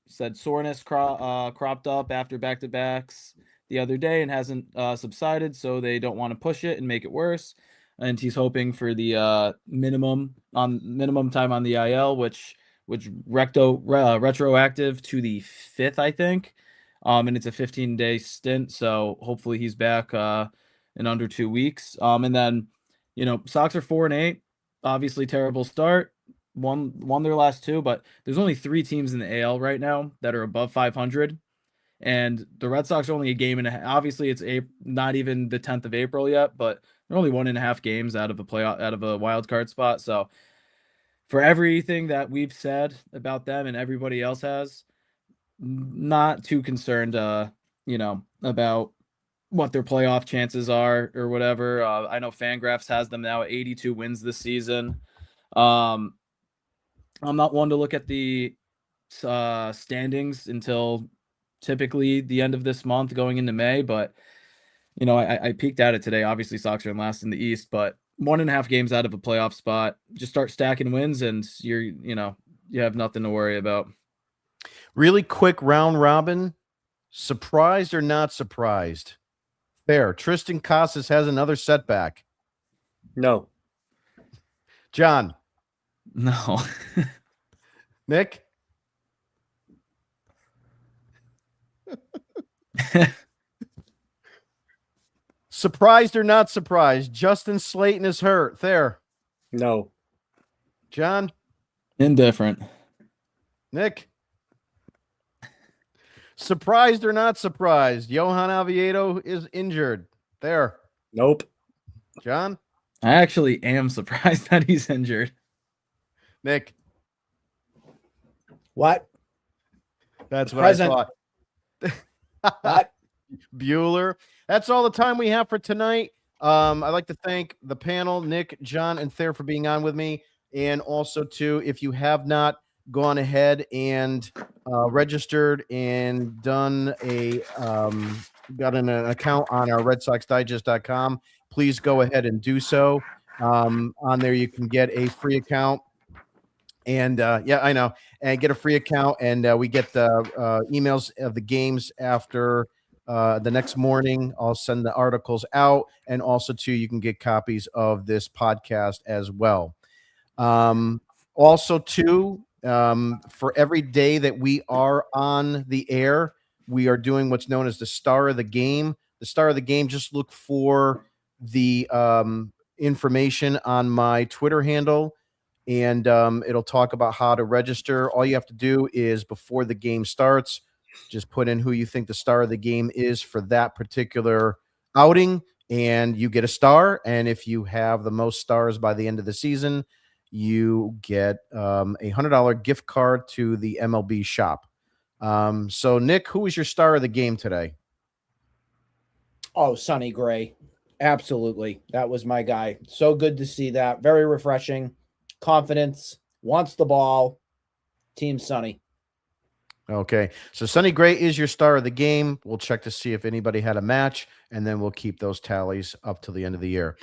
Said soreness cropped up after back-to-backs the other day and hasn't subsided, so they don't want to push it and make it worse. And he's hoping for the minimum time on the IL, which retroactive to the 5th, I think. And it's a 15-day stint, so hopefully he's back in under 2 weeks. And then, Sox are 4-8. Obviously, terrible start. Won their last 2, but there's only 3 teams in the AL right now that are above 500. And the Red Sox are only a game and a half. Obviously, it's not even the 10th of April yet, but they're only 1.5 games out of a wild card spot. So for everything that we've said about them and everybody else has, not too concerned, about what their playoff chances are or whatever. I know Fangraphs has them now at 82 wins this season. I'm not one to look at the standings until typically the end of this month going into May, but I peeked at it today. Obviously Sox are in last in the East, but 1.5 games out of a playoff spot. Just start stacking wins and you have nothing to worry about. Really quick round robin. Surprised or not surprised? Fair. Tristan Casas has another setback. No. John. No. Nick. Surprised or not surprised? Justin Slayton is hurt. There. No. John. Indifferent. Nick. Surprised or not surprised? Johan Oviedo is injured. There. Nope. John. I actually am surprised that he's injured. Nick. What? That's what Present. I thought. What? Bueller. That's all the time we have for tonight. I'd like to thank the panel, Nick, John, and Thayer for being on with me. And also, too, if you have not gone ahead and registered and done got an account on our RedSoxDigest.com, please go ahead and do so. On there, you can get a free account. And yeah, I know, and get a free account, and we get the emails of the games after the next morning. I'll send the articles out, and also too, you can get copies of this podcast as well. Also too, for every day that we are on the air, we are doing what's known as the Star of the Game. The Star of the Game, just look for the information on my Twitter handle. And it'll talk about how to register. All you have to do is before the game starts, just put in who you think the star of the game is for that particular outing, and you get a star. And if you have the most stars by the end of the season, you get a $100 gift card to the MLB shop. So, Nick, who was your star of the game today? Oh, Sonny Gray. Absolutely. That was my guy. So good to see that. Very refreshing. Confidence, wants the ball. Team Sonny. Okay. So Sonny Gray is your star of the game. We'll check to see if anybody had a match, and then we'll keep those tallies up till the end of the year.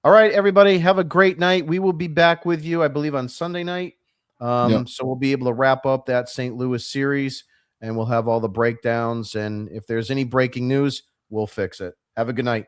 All right, everybody. Have a great night. We will be back with you, I believe, on Sunday night. So we'll be able to wrap up that St. Louis series, and we'll have all the breakdowns. And if there's any breaking news, we'll fix it. Have a good night.